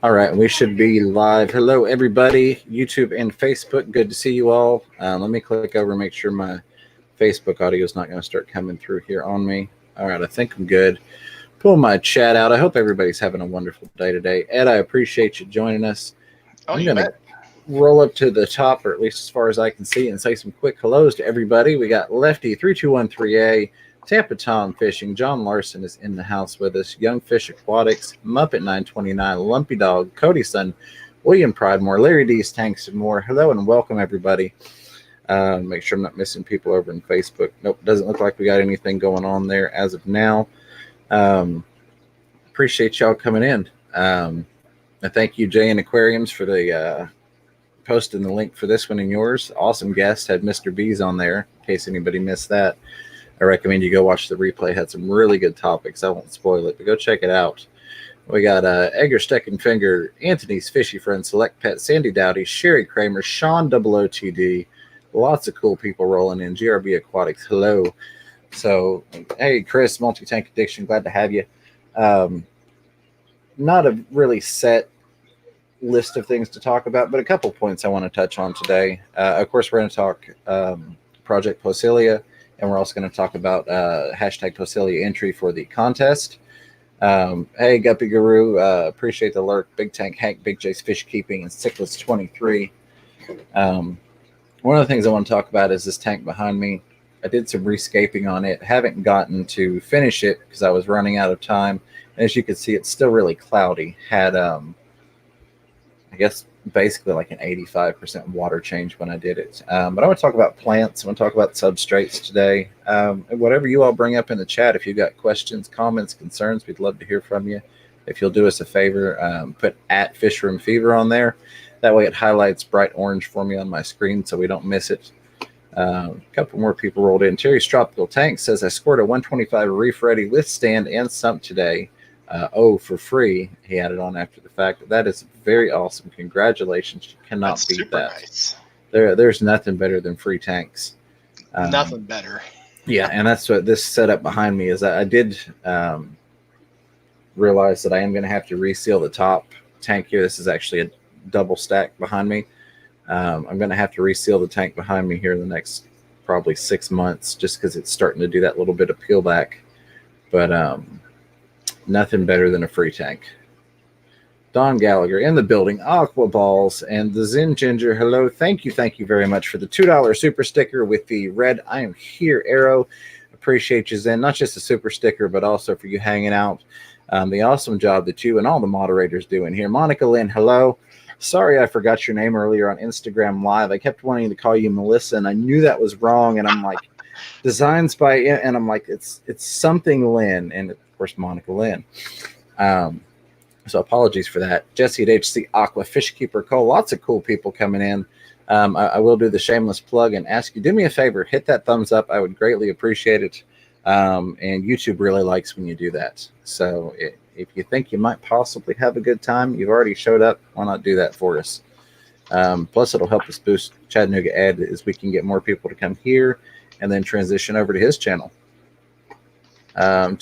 All right, we should be live. Hello, everybody, YouTube and Facebook. Good to see you all. Let me click over and make sure my Facebook audio is not going to start coming through here on me. All right, I think I'm good. Pull my chat out. I hope everybody's having a wonderful day today. Ed, I appreciate you joining us. Oh, I'm you going to bet. roll up to the top, or at least as far as I can see, and say some quick hellos to everybody. We got Lefty 3213A, Tampa Tom Fishing, John Larson is in the house with us, Young Fish Aquatics, Muppet 929, Lumpy Dog, Cody Son, William Pridemore, Larry D's Tanks and more. Hello and welcome everybody. Make sure I'm not missing people over in Facebook. Nope, doesn't look like we got anything going on there as of now. Appreciate y'all coming in. And thank you, Jay and Aquariums, for the posting the link for this one and yours. Awesome guest, had Mr. B's on there, in case anybody missed that. I recommend you go watch the replay. Had some really good topics. I won't spoil it, but go check it out. We got Edgar Steckenfinger, Anthony's Fishy Friend, Select Pet, Sandy Dowdy, Sherry Kramer, Sean OOTD. Lots of cool people rolling in. GRB Aquatics, hello. So, hey, Chris, Multi-Tank Addiction, glad to have you. Not a really set list of things to talk about, but a couple points I want to touch on today. Of course, we're going to talk Project POECILIA, and we're also going to talk about hashtag POECILIA entry for the contest. Hey, Guppy Guru, appreciate the lurk. Big Tank Hank, Big J's Fish Keeping, and Sickless 23. One of the things I want to talk about is this tank behind me. I did some rescaping on it. Haven't gotten to finish it because I was running out of time. And as you can see, it's still really cloudy. Had I guess basically like an 85% water change when I did it. But I want to talk about plants. I want to talk about substrates today. And whatever you all bring up in the chat, if you've got questions, comments, concerns, we'd love to hear from you. If you'll do us a favor, put @FishroomFever on there. That way it highlights bright orange for me on my screen so we don't miss it. A couple more people rolled in. Terry's Tropical Tank says, I scored a 125 Reef Ready with stand and sump today. For free. He added on after the fact. That is very awesome. Congratulations. You cannot That's beat super that. nice. There's nothing better than free tanks. Nothing better. Yeah, and that's what this setup behind me is. I did realize that I am going to have to reseal the top tank here. This is actually a double stack behind me. I'm going to have to reseal the tank behind me here in the next probably 6 months just because it's starting to do that little bit of peel back. But nothing better than a free tank. Don Gallagher in the building, Aqua Balls, and the Zen Ginger. Hello, thank you very much for the $2 super sticker with the red I am here arrow. Appreciate you, Zen. Not just a super sticker, but also for you hanging out. The awesome job that you and all the moderators do in here. Monica Lynn, hello. Sorry I forgot your name earlier on Instagram Live. I kept wanting to call you Melissa, and I knew that was wrong. And I'm like, designs by, and I'm like, it's something Lynn, and of course Monica Lynn. So apologies for that. Jesse at HC Aqua, Fish Keeper Cole, lots of cool people coming in. I will do the shameless plug and ask you, do me a favor, hit that thumbs up. I would greatly appreciate it. And YouTube really likes when you do that. So if you think you might possibly have a good time, you've already showed up, why not do that for us? Plus, it'll help us boost Chattanooga Ed as we can get more people to come here and then transition over to his channel. Make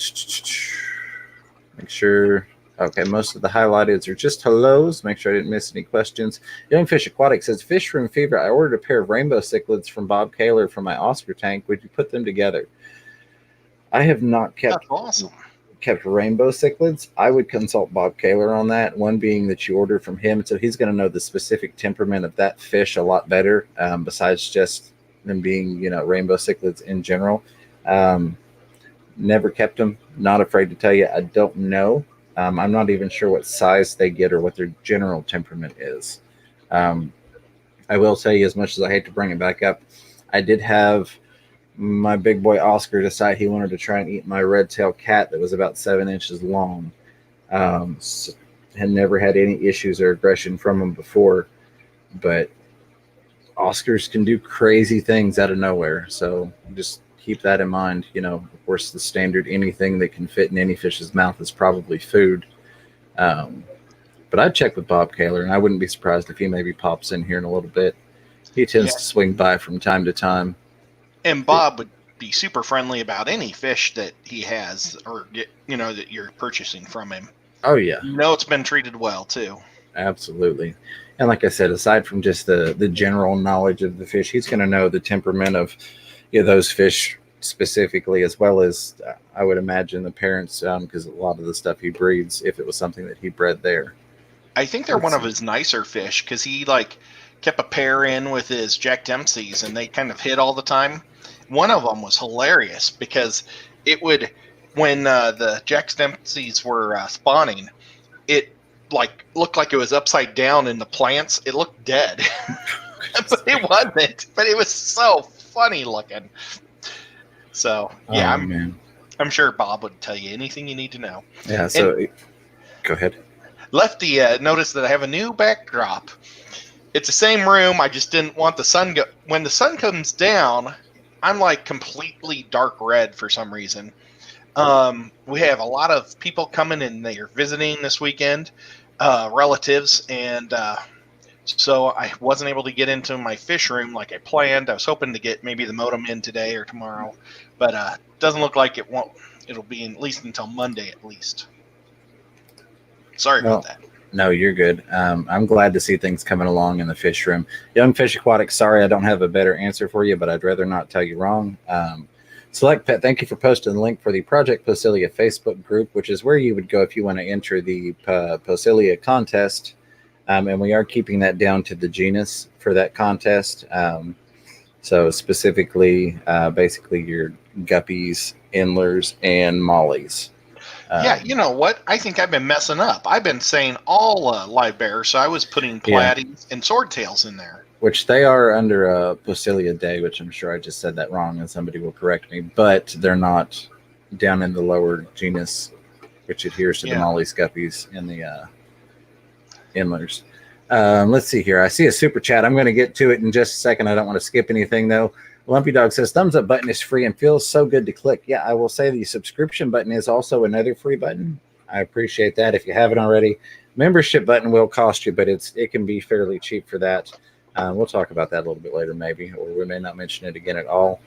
sure. Okay, most of the highlighted are just hellos. Make sure I didn't miss any questions. Young Fish Aquatic says, Fish Room Fever, I ordered a pair of rainbow cichlids from Bob Kaler for my Oscar tank. Would you put them together? I have not kept rainbow cichlids. I would consult Bob Kaler on that. One being that you order from him, so he's going to know the specific temperament of that fish a lot better, besides just them being, rainbow cichlids in general. Never kept them. Not afraid to tell you. I don't know. I'm not even sure what size they get or what their general temperament is. I will tell you, as much as I hate to bring it back up, I did have my big boy Oscar decide he wanted to try and eat my red-tailed cat that was about 7 inches long. So had never had any issues or aggression from him before, but Oscars can do crazy things out of nowhere. So just keep that in mind. Of course, the standard anything that can fit in any fish's mouth is probably food. But I'd check with Bob Kaler, and I wouldn't be surprised if he maybe pops in here in a little bit. He tends to swing by from time to time. And Bob would be super friendly about any fish that he has or, that you're purchasing from him. Oh yeah, You know it's been treated well too. absolutely. And like I said, aside from just the general knowledge of the fish, he's going to know the temperament of those fish specifically, as well as I would imagine the parents, because a lot of the stuff he breeds, if it was something that he bred there. I think they're one of his nicer fish because he like kept a pair in with his Jack Dempsey's and they kind of hit all the time. One of them was hilarious because it would, when the Jack Dempsey's were spawning, it like looked like it was upside down in the plants. It looked dead, but it wasn't. But it was so funny looking. So yeah, I'm sure Bob would tell you anything you need to know. Yeah. So go ahead. Lefty noticed that I have a new backdrop. It's the same room. I just didn't want the sun when the sun comes down, I'm like completely dark red for some reason. We have a lot of people coming and they are visiting this weekend, relatives, and so I wasn't able to get into my fish room like I planned. I was hoping to get maybe the modem in today or tomorrow, but doesn't look like it won't. It'll be at least until Monday at least. Sorry about that. No, you're good. I'm glad to see things coming along in the fish room. Young Fish Aquatics, sorry I don't have a better answer for you, but I'd rather not tell you wrong. Select Pet, thank you for posting the link for the Project POECILIA Facebook group, which is where you would go if you want to enter the POECILIA contest. And we are keeping that down to the genus for that contest. So specifically, basically your guppies, endlers, and mollies. Yeah, you know what? I think I've been messing up. I've been saying all live bears, so I was putting platies and swordtails in there. Which they are under POECILIA Day, which I'm sure I just said that wrong and somebody will correct me, but they're not down in the lower genus, which adheres to the mollies, guppies, and the endlers. Let's see here. I see a super chat. I'm going to get to it in just a second. I don't want to skip anything, though. Lumpy Dog says, thumbs up button is free and feels so good to click. Yeah, I will say the subscription button is also another free button. I appreciate that if you haven't already. Membership button will cost you, but it can be fairly cheap for that. We'll talk about that a little bit later, maybe, or we may not mention it again at all.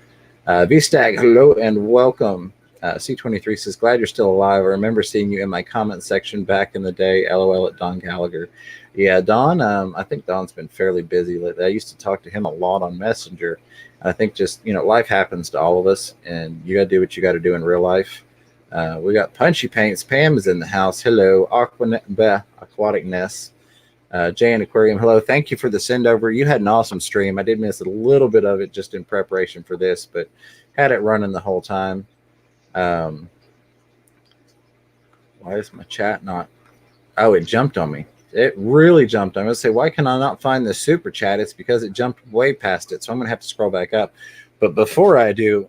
VStag, hello and welcome. C23 says, glad you're still alive. I remember seeing you in my comment section back in the day. LOL at Don Gallagher. Yeah, Don, I think Don's been fairly busy lately. I used to talk to him a lot on Messenger. I think just, life happens to all of us, and you got to do what you got to do in real life. We got Punchy Paints. Pam is in the house. Hello. Aquatic Ness. Jan Aquarium. Hello. Thank you for the send over. You had an awesome stream. I did miss a little bit of it just in preparation for this, but had it running the whole time. Why is my chat not? Oh, it jumped on me. It really jumped. I'm going to say, why can I not find the super chat? It's because it jumped way past it. So I'm going to have to scroll back up. But before I do,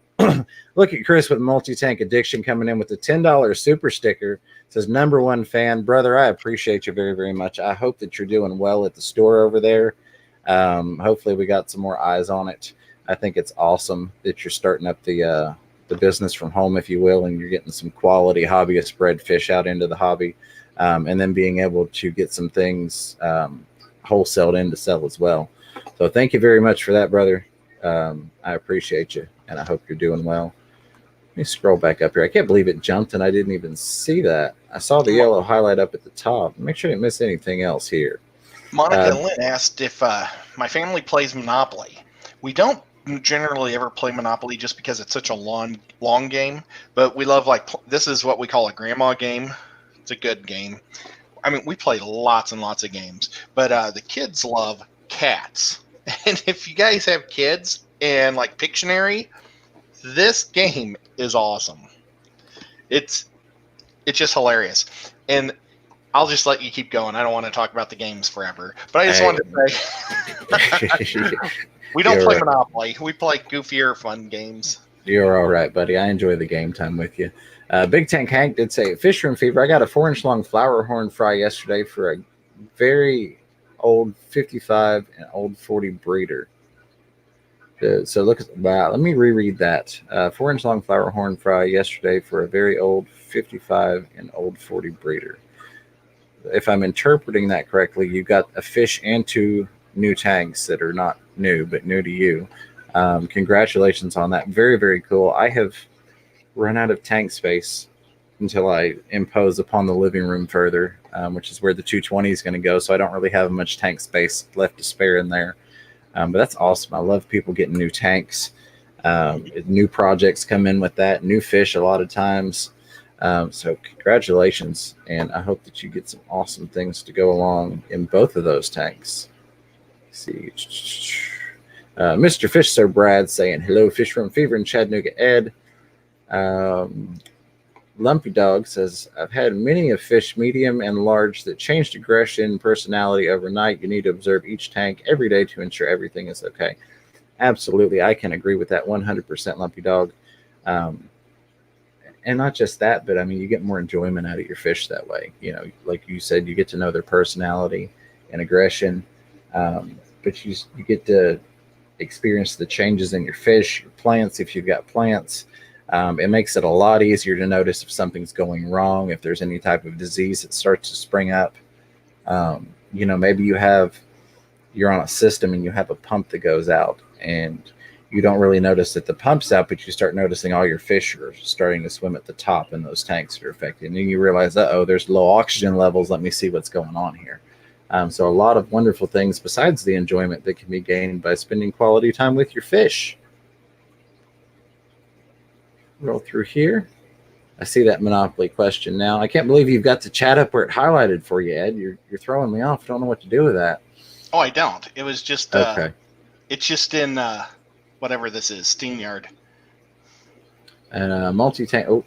look at Chris with Multi-Tank Addiction coming in with the $10 super sticker. It says, #1 fan. Brother, I appreciate you very, very much. I hope that you're doing well at the store over there. Hopefully we got some more eyes on it. I think it's awesome that you're starting up the business from home, if you will, and you're getting some quality hobbyist bred fish out into the hobby. And then being able to get some things wholesaled in to sell as well. So thank you very much for that, brother. I appreciate you, and I hope you're doing well. Let me scroll back up here. I can't believe it jumped, and I didn't even see that. I saw the yellow highlight up at the top. Make sure I didn't miss anything else here. Monica Lynn asked if my family plays Monopoly. We don't generally ever play Monopoly just because it's such a long game, but we love, this is what we call a grandma game. It's a good game. I mean, we play lots and lots of games, but the kids love cats. And if you guys have kids and like Pictionary, this game is awesome. It's just hilarious. And I'll just let you keep going. I don't want to talk about the games forever, but I just wanted to say we don't play Monopoly. We play goofier, fun games. You're all right, buddy. I enjoy the game time with you. Big Tank Hank did say, fish room fever. I got a 4-inch long flower horn fry yesterday for a very old 55 and old 40 breeder. So look at, wow, let me reread that. 4-inch long flower horn fry yesterday for a very old 55 and old 40 breeder. If I'm interpreting that correctly, you got a fish and 2 new tanks that are not new, but new to you. Congratulations on that. Very, very cool. I have run out of tank space until I impose upon the living room further, which is where the 220 is going to go. So I don't really have much tank space left to spare in there. But that's awesome. I love people getting new tanks. New projects come in with that, new fish a lot of times. So congratulations, and I hope that you get some awesome things to go along in both of those tanks. Let's see, Mr. Fish Sir Brad saying hello, Fish from Fever and Chattanooga Ed. Lumpy Dog says, I've had many a fish, medium and large, that changed aggression, personality overnight. You need to observe each tank every day to ensure everything is okay. Absolutely, I can agree with that 100%, Lumpy Dog. And not just that, but I mean, you get more enjoyment out of your fish that way. You know, like you said, you get to know their personality and aggression, but you get to experience the changes in your fish, your plants, if you've got plants. It makes it a lot easier to notice if something's going wrong, if there's any type of disease that starts to spring up. You know, maybe you're on a system and you have a pump that goes out, and you don't really notice that the pump's out, but you start noticing all your fish are starting to swim at the top in those tanks that are affected. And then you realize, uh-oh, there's low oxygen levels. Let me see what's going on here. So a lot of wonderful things besides the enjoyment that can be gained by spending quality time with your fish. Roll through here. I see that Monopoly question now. I can't believe you've got the chat up where it highlighted for you, Ed. You're throwing me off. I don't know what to do with that. Oh, I don't. It was just okay. It's just in whatever this is, SteamYard. And multi-tank. Oh,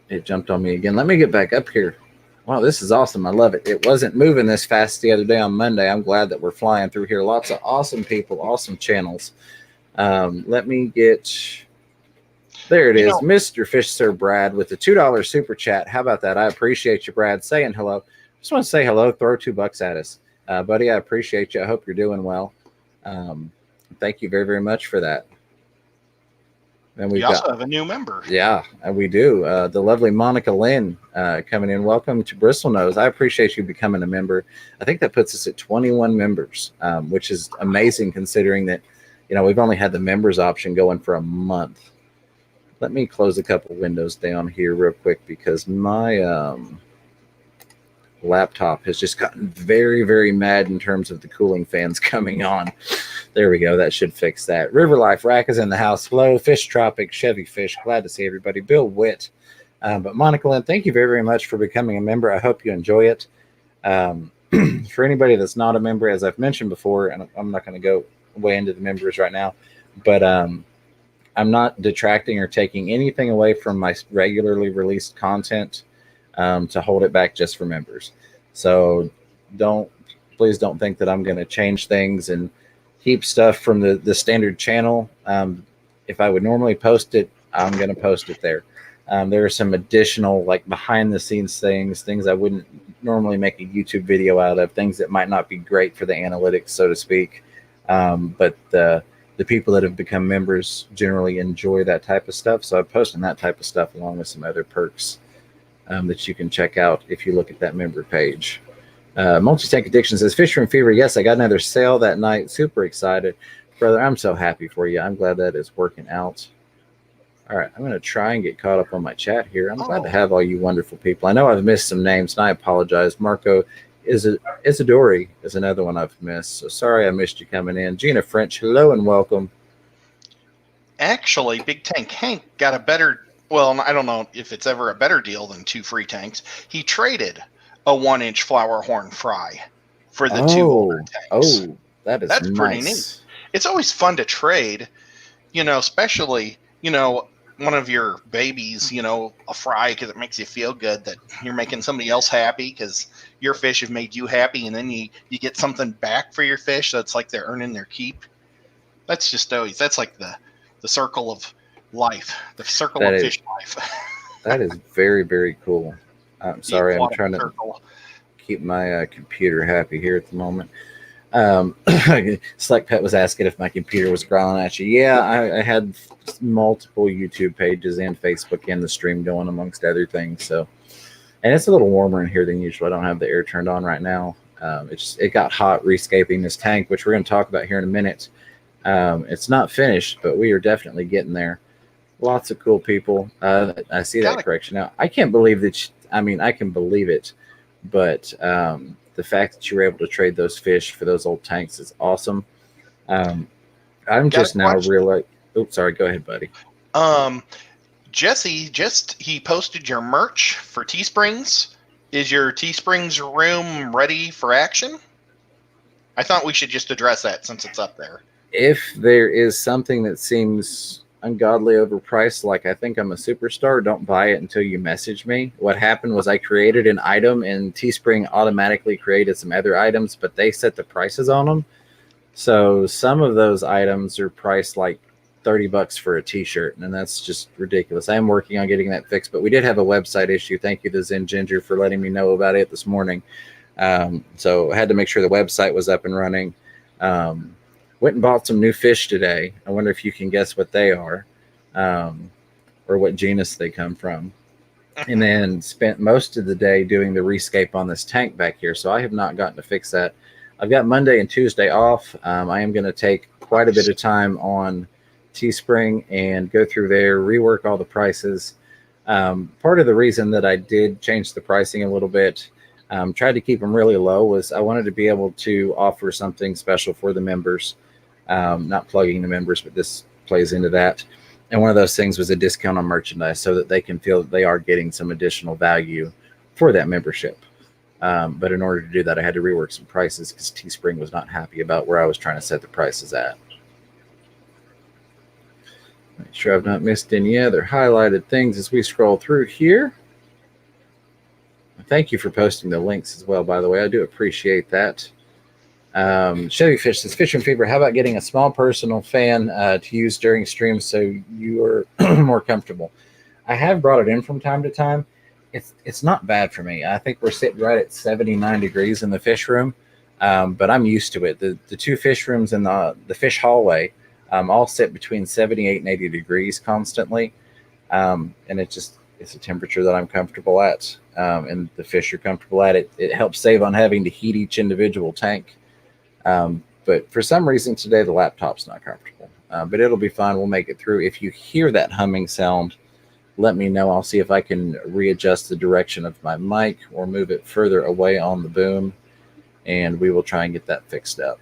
it jumped on me again. Let me get back up here. Wow, this is awesome. I love it. It wasn't moving this fast the other day on Monday. I'm glad that we're flying through here. Lots of awesome people, awesome channels. Let me get... There it is, Mr. Fish Sir Brad with the $2 super chat. How about that? I appreciate you, Brad, saying hello. Just want to say hello. Throw $2 at us. Buddy, I appreciate you. I hope you're doing well. Thank you very, very much for that. And we also have a new member. Yeah, we do. The lovely Monica Lynn coming in. Welcome to Bristlenose. I appreciate you becoming a member. I think that puts us at 21 members, which is amazing considering that, you know, we've only had the members option going for a month. Let me close a couple windows down here real quick because my laptop has just gotten very, very mad in terms of the cooling fans coming on. There we go. That should fix that. River Life Rack is in the house. Hello, Fish Tropic, Chevy Fish. Glad to see everybody. Bill Witt. But Monica Lynn, thank you very, very much for becoming a member. I hope you enjoy it. For anybody that's not a member, as I've mentioned before, and I'm not going to go way into the members right now, but I'm not detracting or taking anything away from my regularly released content to hold it back just for members. So please don't think that I'm going to change things and keep stuff from the standard channel. If I would normally post it, I'm going to post it there. There are some additional like behind the scenes things I wouldn't normally make a YouTube video out of, things that might not be great for the analytics, so to speak. But the people that have become members generally enjoy that type of stuff. So I'm posting that type of stuff along with some other perks that you can check out if you look at that member page. Multi-Tank Addiction says, Fish from Fever, yes, I got another sale that night. Super excited. Brother, I'm so happy for you. I'm glad that is working out. All right, I'm going to try and get caught up on my chat here. I'm glad to have all you wonderful people. I know I've missed some names, and I apologize. Marco Isadori is another one I've missed. So sorry I missed you coming in. Gina French, hello and welcome. Actually, Big Tank Hank got a better, well, I don't know if it's ever a better deal than 2 free tanks. He traded a 1-inch flower horn fry for the 2 older tanks. Oh, that's nice. Pretty neat. It's always fun to trade, you know, especially, you know, one of your babies, you know, a fry, because it makes you feel good that you're making somebody else happy because your fish have made you happy, and then you get something back for your fish that's like they're earning their keep. That's just always, that's like the circle of life, the circle of fish life. That is very, very cool. I'm sorry, I'm trying to keep my computer happy here at the moment. Select Pet was asking if my computer was growling at you. Yeah, I had multiple YouTube pages and Facebook and the stream going amongst other things. So, and it's a little warmer in here than usual. I don't have the air turned on right now. It got hot rescaping this tank, which we're going to talk about here in a minute. It's not finished, but we are definitely getting there. Lots of cool people. I see that Got correction now. I can't believe that. I mean, I can believe it, but the fact that you were able to trade those fish for those old tanks is awesome. Um, I'm got a just now question. realizing. Oops, sorry. Go ahead, buddy. Um, Jesse, he posted your merch for Teesprings. Is your Teesprings room ready for action? I thought we should just address that since it's up there. If there is something that seems ungodly overpriced, like I think I'm a superstar, don't buy it until you message me. What happened was I created an item and Teespring automatically created some other items, but they set the prices on them. So some of those items are priced like $30 for a t-shirt, and that's just ridiculous. I am working on getting that fixed, but we did have a website issue. Thank you to Zen Ginger for letting me know about it this morning. So I had to make sure the website was up and running. Went and bought some new fish today. I wonder if you can guess what they are, or what genus they come from. And then spent most of the day doing the rescape on this tank back here. So I have not gotten to fix that. I've got Monday and Tuesday off. I am going to take quite a bit of time on Teespring and go through there, rework all the prices. Part of the reason that I did change the pricing a little bit, tried to keep them really low, was I wanted to be able to offer something special for the members. Not plugging the members, but this plays into that. And one of those things was a discount on merchandise so that they can feel that they are getting some additional value for that membership. But in order to do that, I had to rework some prices because Teespring was not happy about where I was trying to set the prices at. Make sure I've not missed any other highlighted things as we scroll through here. Thank you for posting the links as well, by the way. I do appreciate that. Chevy Fish says, Fish and Fever, how about getting a small personal fan to use during streams so you are more comfortable? I have brought it in from time to time. It's not bad for me. I think we're sitting right at 79 degrees in the fish room, but I'm used to it. The two fish rooms and the fish hallway all sit between 78 and 80 degrees constantly, and it's a temperature that I'm comfortable at, and the fish are comfortable at it. It helps save on having to heat each individual tank. But for some reason today, the laptop's not comfortable, but it'll be fine. We'll make it through. If you hear that humming sound, let me know. I'll see if I can readjust the direction of my mic or move it further away on the boom, and we will try and get that fixed up.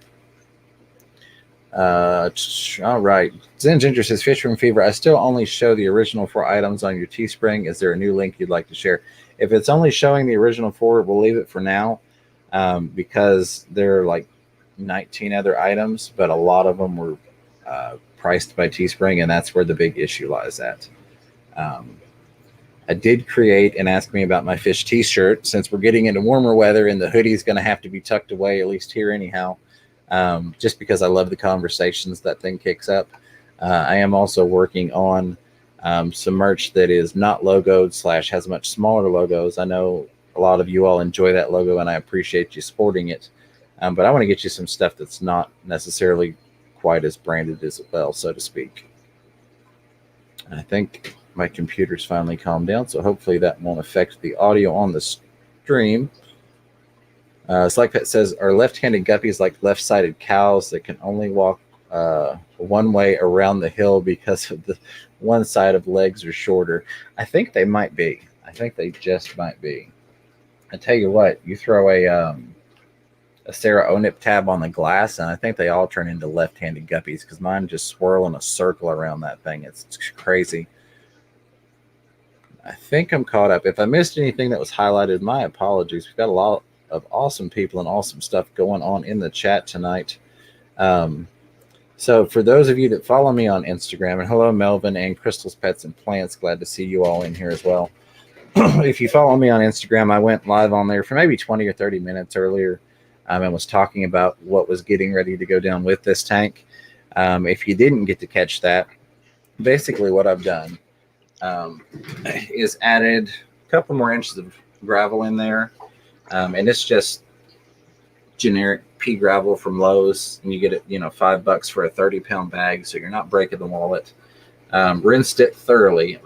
All right. Zen Ginger says, Fish Room Fever, I still only show the original 4 items on your Teespring. Is there a new link you'd like to share? If it's only showing the original 4, we'll leave it for now, because there are like 19 other items, but a lot of them were priced by Teespring, and that's where the big issue lies at. I did create and ask me about my fish t-shirt, since we're getting into warmer weather and the hoodie's going to have to be tucked away, at least here anyhow, just because I love the conversations that thing kicks up. I am also working on some merch that is not logoed / has much smaller logos. I know a lot of you all enjoy that logo, and I appreciate you sporting it. But I want to get you some stuff that's not necessarily quite as branded as well, so to speak. I think my computer's finally calmed down, so hopefully that won't affect the audio on the stream. Slackpet says, are left-handed guppies like left-sided cows that can only walk one way around the hill because of the one side of legs are shorter? I think they might be. I think they just might be. I tell you what, you throw a Sarah Onip tab on the glass, and I think they all turn into left-handed guppies because mine just swirl in a circle around that thing. It's crazy. I think I'm caught up. If I missed anything that was highlighted, my apologies. We've got a lot of awesome people and awesome stuff going on in the chat tonight. So for those of you that follow me on Instagram, and hello, Melvin and Crystal's Pets and Plants, glad to see you all in here as well. If you follow me on Instagram, I went live on there for maybe 20 or 30 minutes earlier, and was talking about what was getting ready to go down with this tank. If you didn't get to catch that, basically what I've done is added a couple more inches of gravel in there, and it's just generic pea gravel from Lowe's, and you get it, $5 for a 30-pound bag, so you're not breaking the wallet. Rinsed it thoroughly.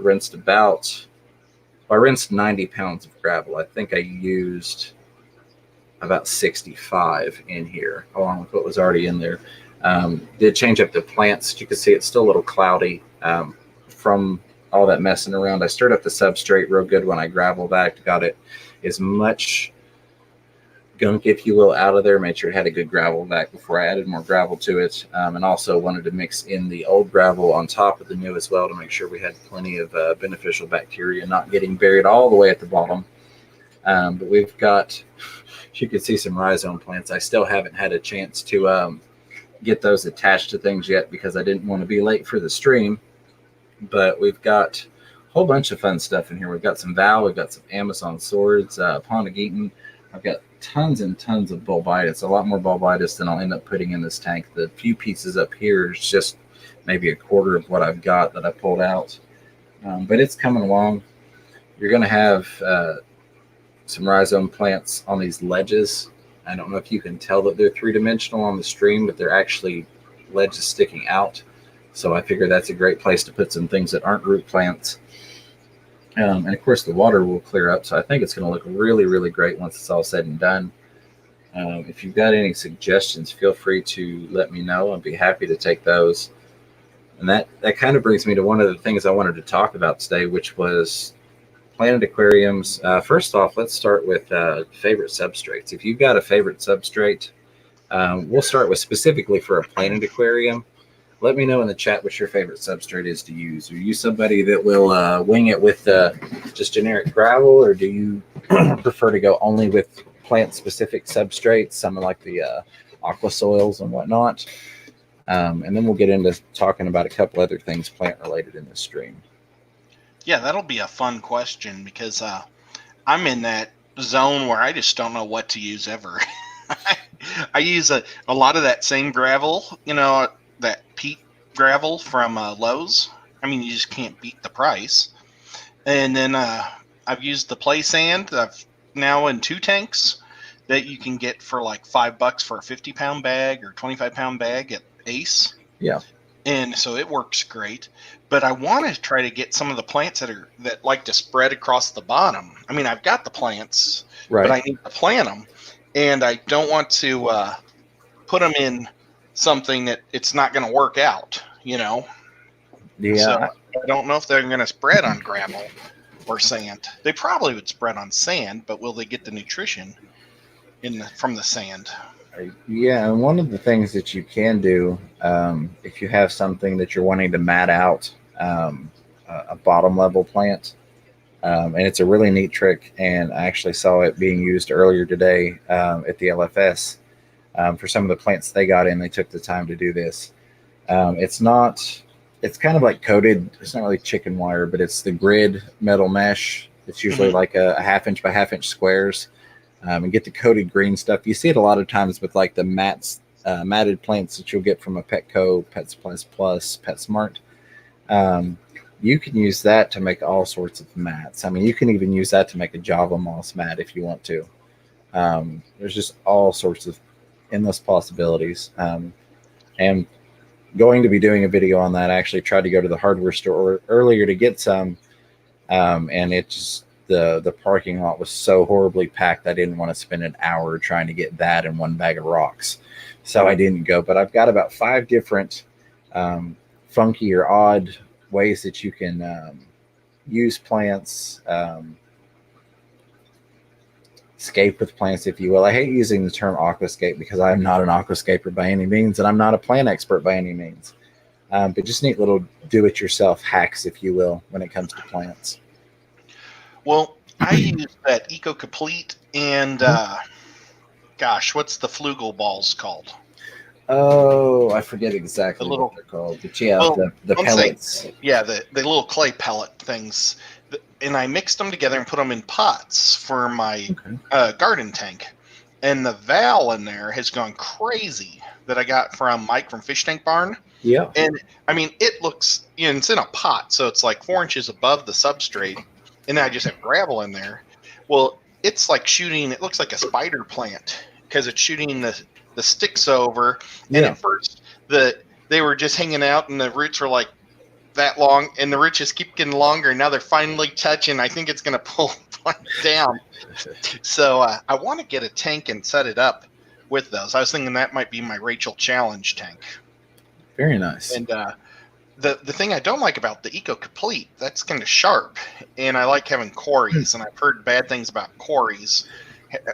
I rinsed 90 pounds of gravel. I think I used about 65 in here, along with what was already in there. Did change up the plants. You can see it's still a little cloudy from all that messing around. I stirred up the substrate real good when I gravel backed, got it as much gunk, if you will, out of there, made sure it had a good gravel back before I added more gravel to it. And also wanted to mix in the old gravel on top of the new as well to make sure we had plenty of beneficial bacteria not getting buried all the way at the bottom. But we've got, you can see some rhizome plants. I still haven't had a chance to get those attached to things yet because I didn't want to be late for the stream. But we've got a whole bunch of fun stuff in here. We've got some Val, we've got some Amazon swords, Pontigeton. I've got tons and tons of bulbitis, a lot more bulbitis than I'll end up putting in this tank. The few pieces up here is just maybe a quarter of what I've got that I pulled out. But it's coming along. You're going to have some rhizome plants on these ledges. I don't know if you can tell that they're three-dimensional on the stream, but they're actually ledges sticking out. So I figure that's a great place to put some things that aren't root plants. And of course, the water will clear up. So I think it's going to look really, really great once it's all said and done. If you've got any suggestions, feel free to let me know. I'd be happy to take those. And that kind of brings me to one of the things I wanted to talk about today, which was planted aquariums. First off, let's start with favorite substrates. If you've got a favorite substrate, we'll start with specifically for a planted aquarium. Let me know in the chat what your favorite substrate is to use. Are you somebody that will wing it with just generic gravel, or do you prefer to go only with plant-specific substrates, some like the aqua soils and whatnot? And then we'll get into talking about a couple other things plant-related in this stream. Yeah, that'll be a fun question because I'm in that zone where I just don't know what to use ever. I use a lot of that same gravel, that peat gravel from Lowe's. I mean, you just can't beat the price. And then I've used the play sand. I've now in 2 tanks that you can get for like $5 for a 50-pound bag or 25-pound bag at Ace. Yeah. And so it works great. But I want to try to get some of the plants that like to spread across the bottom. I mean, I've got the plants, right, but I need to plant them. And I don't want to put them in something that it's not going to work out, Yeah. So I don't know if they're going to spread on gravel or sand. They probably would spread on sand, but will they get the nutrition from the sand? Yeah, and one of the things that you can do, if you have something that you're wanting to mat out, a bottom level plant, and it's a really neat trick, and I actually saw it being used earlier today at the LFS. For some of the plants they got in, they took the time to do this. It's kind of like coated, it's not really chicken wire, but it's the grid metal mesh. It's usually like a 1/2 inch by 1/2 inch squares. And get the coated green stuff. You see it a lot of times with like the matted plants that you'll get from a Petco, Pet Supplies Plus, PetSmart. You can use that to make all sorts of mats. I mean, you can even use that to make a Java moss mat if you want to. There's just all sorts of endless possibilities. And going to be doing a video on that. I actually tried to go to the hardware store earlier to get some, and it just the parking lot was so horribly packed I didn't want to spend an hour trying to get that and 1 bag of rocks, so I didn't go. But I've got about 5 different funky or odd ways that you can use plants, scape with plants, if you will. I hate using the term aquascape because I'm not an aquascaper by any means, and I'm not a plant expert by any means. But just neat little do-it-yourself hacks, if you will, when it comes to plants. Well, I use that Eco Complete and gosh, what's the flugel balls called? Oh, I forget exactly what they're called, but yeah, the pellets. The little clay pellet things. And I mixed them together and put them in pots for my garden tank. And the Val in there has gone crazy that I got from Mike from Fish Tank Barn. Yeah. And I mean, it looks, it's in a pot, so it's like 4 inches above the substrate. And then I just have gravel in there. Well, it's like it looks like a spider plant because it's shooting the sticks over. And at first, they were just hanging out and the roots were like that long, and the roots just keep getting longer. And now they're finally touching. I think it's going to pull down. So I want to get a tank and set it up with those. I was thinking that might be my Rachel Challenge tank. Very nice. And the thing I don't like about the Eco Complete, that's kind of sharp, and I like having quarries, and I've heard bad things about quarries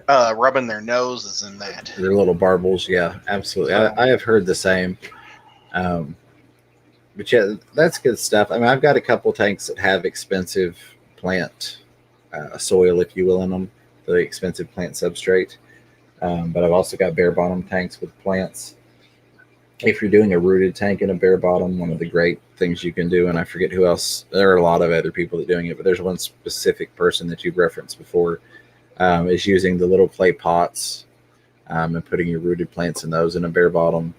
rubbing their noses in that. Their little barbels, yeah, absolutely. So, I have heard the same. Um, but yeah, that's good stuff. I mean, I've got a couple tanks that have expensive plant soil, if you will, in them, the expensive plant substrate. But I've also got bare bottom tanks with plants. If you're doing a rooted tank in a bare bottom, one of the great things you can do, and I forget who else, there are a lot of other people that are doing it, but there's one specific person that you've referenced before, is using the little clay pots and putting your rooted plants in those in a bare bottom.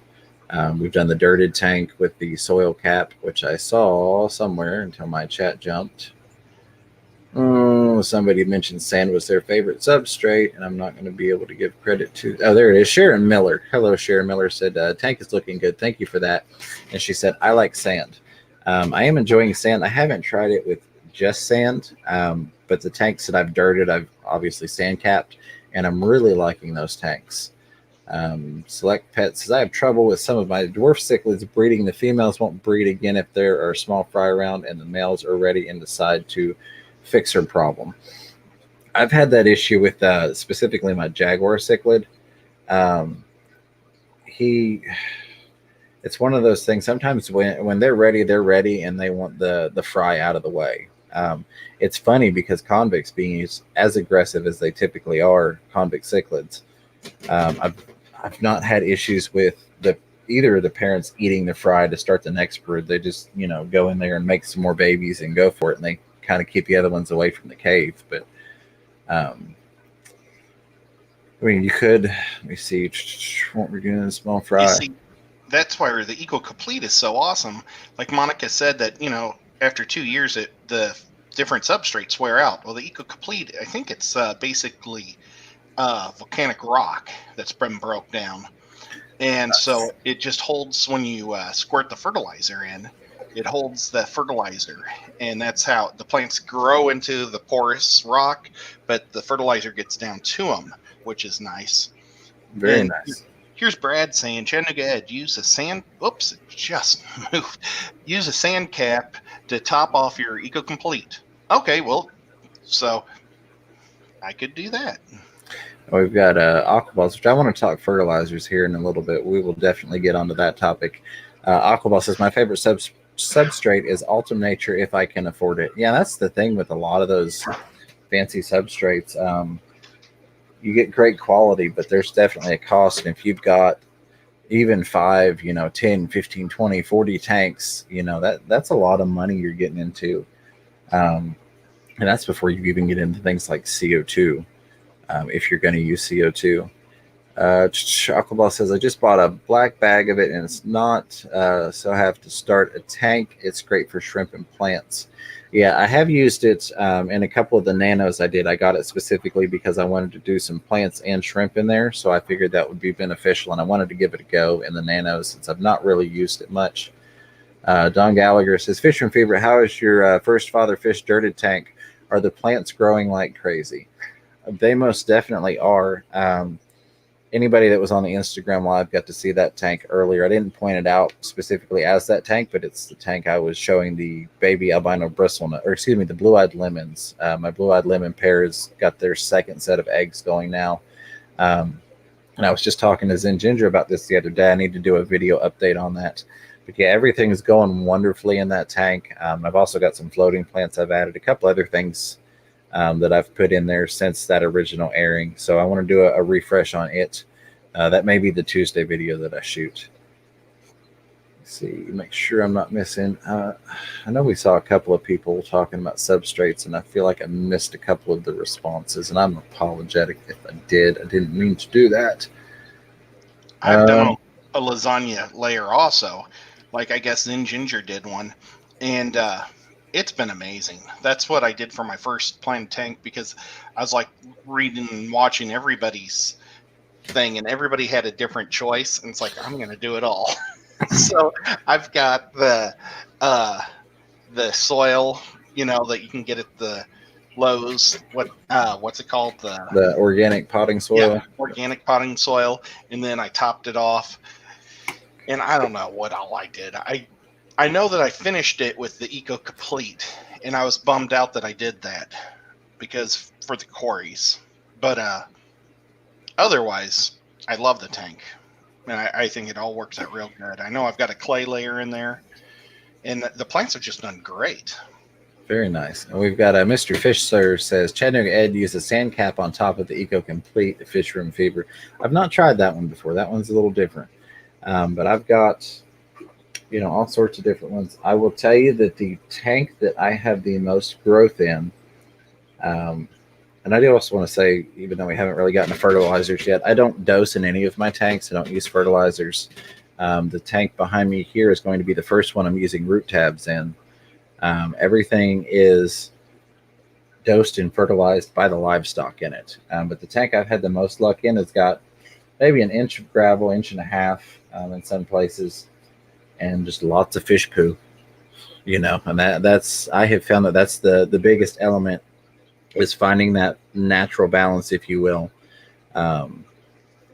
We've done the dirted tank with the soil cap, which I saw somewhere until my chat jumped. Oh, somebody mentioned sand was their favorite substrate, and I'm not going to be able to give credit to. Oh, there it is. Sharon Miller. Hello, Sharon Miller said, tank is looking good. Thank you for that. And she said, I like sand. I am enjoying sand. I haven't tried it with just sand, but the tanks that I've dirted, I've obviously sand capped, and I'm really liking those tanks. Select Pet says, I have trouble with some of my dwarf cichlids breeding. The females won't breed again if there are small fry around, and the males are ready and decide to fix her problem. I've had that issue with specifically my jaguar cichlid. It's one of those things. Sometimes when they're ready, and they want the fry out of the way. It's funny because convicts, being as aggressive as they typically are, convict cichlids, I've not had issues with either of the parents eating the fry to start the next brood. They just go in there and make some more babies and go for it, and they kind of keep the other ones away from the cave. But I mean, you could, let me see what we're doing, small fry. You see, that's why the Eco Complete is so awesome. Like Monica said, that after 2 years the different substrates wear out. Well, the Eco Complete, I think it's basically volcanic rock that's been broke down, and so it just holds when you squirt the fertilizer in. It holds the fertilizer, and that's how the plants grow into the porous rock, but the fertilizer gets down to them, which is nice. Very nice. Here's Brad saying, Chattanooga Ed, use a sand. Oops, it just moved. Use a sand cap to top off your Eco Complete. Okay, well, so I could do that. We've got Aquaball, which I want to talk fertilizers here in a little bit. We will definitely get onto that topic. Aquaball says, my favorite substrate is Ultim Nature if I can afford it. Yeah, that's the thing with a lot of those fancy substrates. You get great quality, but there's definitely a cost. And if you've got even 5, 10, 15, 20, 40 tanks, that's a lot of money you're getting into. And that's before you even get into things like CO2, if you're going to use CO2. Aquaball says, I just bought a black bag of it, and it's not, so I have to start a tank. It's great for shrimp and plants. Yeah, I have used it in a couple of the nanos I did. I got it specifically because I wanted to do some plants and shrimp in there, so I figured that would be beneficial, and I wanted to give it a go in the nanos since I've not really used it much. Don Gallagher says, Fisherman Fever, how is your first father fish dirted tank? Are the plants growing like crazy? They most definitely are. Anybody that was on the Instagram live got to see that tank earlier. I didn't point it out specifically as that tank, but it's the tank I was showing the baby albino bristlenut, or excuse me, the blue-eyed lemons. My blue-eyed lemon pairs got their second set of eggs going now. And I was just talking to Zen Ginger about this the other day. I need to do a video update on that. But yeah, everything is going wonderfully in that tank. I've also got some floating plants I've added, a couple other things that I've put in there since that original airing. So I want to do a refresh on it. That may be the Tuesday video that I shoot. Let's see, make sure I'm not missing. I know we saw a couple of people talking about substrates, and I feel like I missed a couple of the responses, and I'm apologetic if I did. I didn't mean to do that. I've done a lasagna layer also. Like, I guess Zen Ginger did one. And it's been amazing. That's what I did for my first planted tank, because I was like reading and watching everybody's thing, and everybody had a different choice. And it's like, I'm going to do it all. So I've got the soil, that you can get at the Lowe's. What's it called? The organic potting soil. Yeah, organic potting soil. And then I topped it off. And I don't know what all I did. I know that I finished it with the Eco Complete, and I was bummed out that I did that because for the quarries. But otherwise, I love the tank, and I think it all works out real good. I know I've got a clay layer in there, and the plants have just done great. Very nice. And we've got a Mr. Fish Sir says Chattanooga Ed used a sand cap on top of the Eco Complete, the Fish Room Fever. I've not tried that one before. That one's a little different. But I've got, all sorts of different ones. I will tell you that the tank that I have the most growth in, and I do also want to say, even though we haven't really gotten to fertilizers yet, I don't dose in any of my tanks. I don't use fertilizers. The tank behind me here is going to be the first one I'm using root tabs in. Everything is dosed and fertilized by the livestock in it. But the tank I've had the most luck in has got maybe an inch of gravel, inch and a half in some places, and just lots of fish poo. And that's I have found that that's the biggest element, is finding that natural balance, if you will. And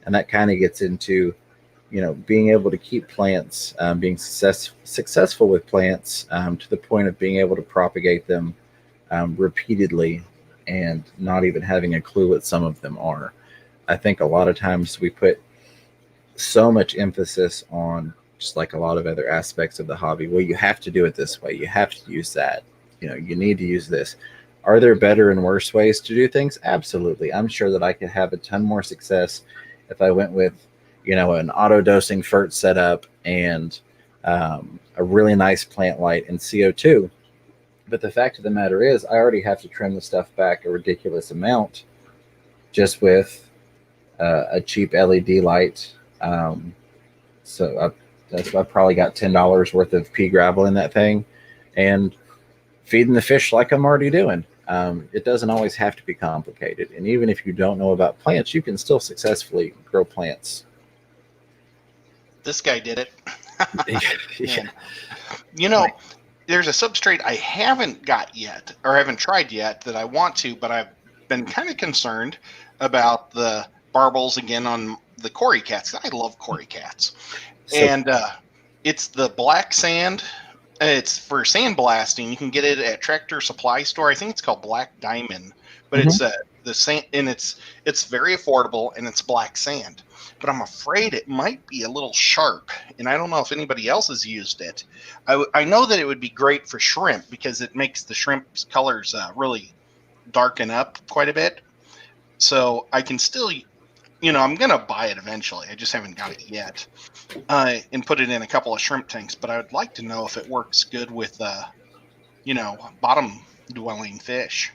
that kind of gets into, being able to keep plants, being successful with plants to the point of being able to propagate them repeatedly and not even having a clue what some of them are. I think a lot of times we put so much emphasis on, just like a lot of other aspects of the hobby, well, you have to do it this way. You have to use that. You need to use this. Are there better and worse ways to do things? Absolutely. I'm sure that I could have a ton more success if I went with, an auto dosing FERT setup and a really nice plant light and CO2. But the fact of the matter is, I already have to trim the stuff back a ridiculous amount just with a cheap LED light. So I've probably got $10 worth of pea gravel in that thing, and feeding the fish like I'm already doing. It doesn't always have to be complicated. And even if you don't know about plants, you can still successfully grow plants. This guy did it. Yeah. There's a substrate I haven't got yet, or haven't tried yet, that I want to, but I've been kind of concerned about the barbels again on the Cory cats. I love Cory cats. And it's the black sand. It's for sandblasting. You can get it at Tractor Supply Store. I think it's called Black Diamond, but it's the sand, and it's very affordable, and it's black sand. But I'm afraid it might be a little sharp, and I don't know if anybody else has used it. I know that it would be great for shrimp because it makes the shrimp's colors really darken up quite a bit. So I can still, I'm going to buy it eventually. I just haven't got it yet. And put it in a couple of shrimp tanks. But I would like to know if it works good with, bottom-dwelling fish.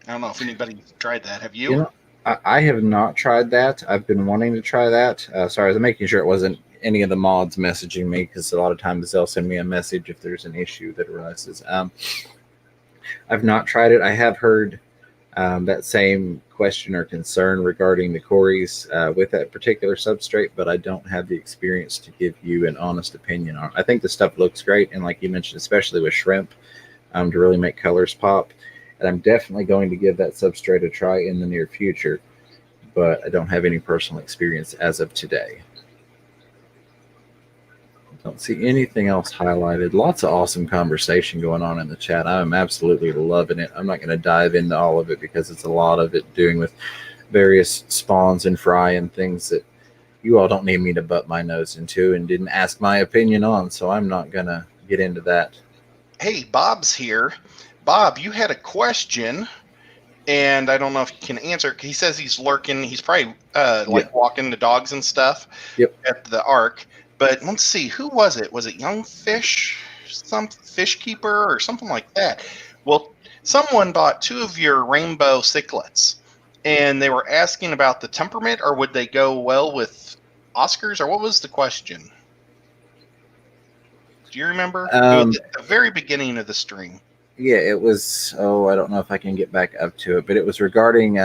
I don't know if anybody tried that. Have you? I have not tried that. I've been wanting to try that. Sorry, I was making sure it wasn't any of the mods messaging me, because a lot of times they'll send me a message if there's an issue that arises. I've not tried it. I have heard that same question or concern regarding the Corys with that particular substrate, but I don't have the experience to give you an honest opinion on it. I think the stuff looks great, and like you mentioned, especially with shrimp, to really make colors pop. And I'm definitely going to give that substrate a try in the near future, but I don't have any personal experience as of today. Don't see anything else highlighted. Lots of awesome conversation going on in the chat. I'm absolutely loving it. I'm not going to dive into all of it because it's a lot of it doing with various spawns and fry and things that you all don't need me to butt my nose into and didn't ask my opinion on, so I'm not going to get into that. Hey, Bob's here. Bob, you had a question, and I don't know if you can answer. He says he's lurking. He's probably walking the dogs and stuff at the Ark. But let's see, who was it? Was it Young Fish, some fish keeper, or something like that? Well, someone bought 2 of your rainbow cichlids, and they were asking about the temperament, or would they go well with Oscars, or what was the question? Do you remember? It was at the very beginning of the stream. Yeah, it was, I don't know if I can get back up to it, but it was regarding 2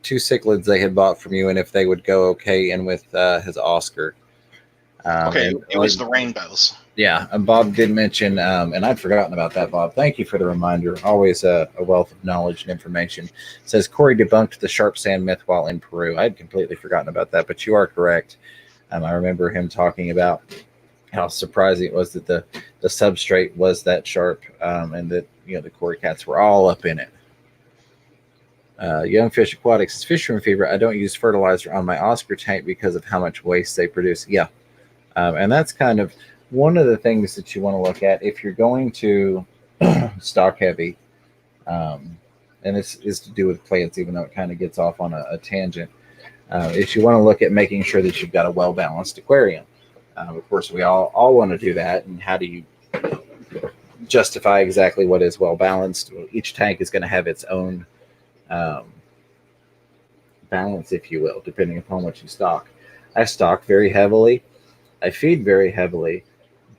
cichlids they had bought from you and if they would go okay in with his Oscar. It was the rainbows. Yeah, and Bob did mention, and I'd forgotten about that, Bob. Thank you for the reminder. Always a wealth of knowledge and information. It says, Cory debunked the sharp sand myth while in Peru. I'd completely forgotten about that, but you are correct. I remember him talking about how surprising it was that the substrate was that sharp, and that the cory cats were all up in it. Young Fish Aquatics is fisherman fever. I don't use fertilizer on my Oscar tank because of how much waste they produce. Yeah, and that's kind of one of the things that you want to look at if you're going to stock heavy. And this is to do with plants, even though it kind of gets off on a tangent. Is you want to look at making sure that you've got a well-balanced aquarium. Of course, we all want to do that. And how do you justify exactly what is well-balanced? Well, each tank is going to have its own balance, if you will, depending upon what you stock. I stock very heavily. I feed very heavily,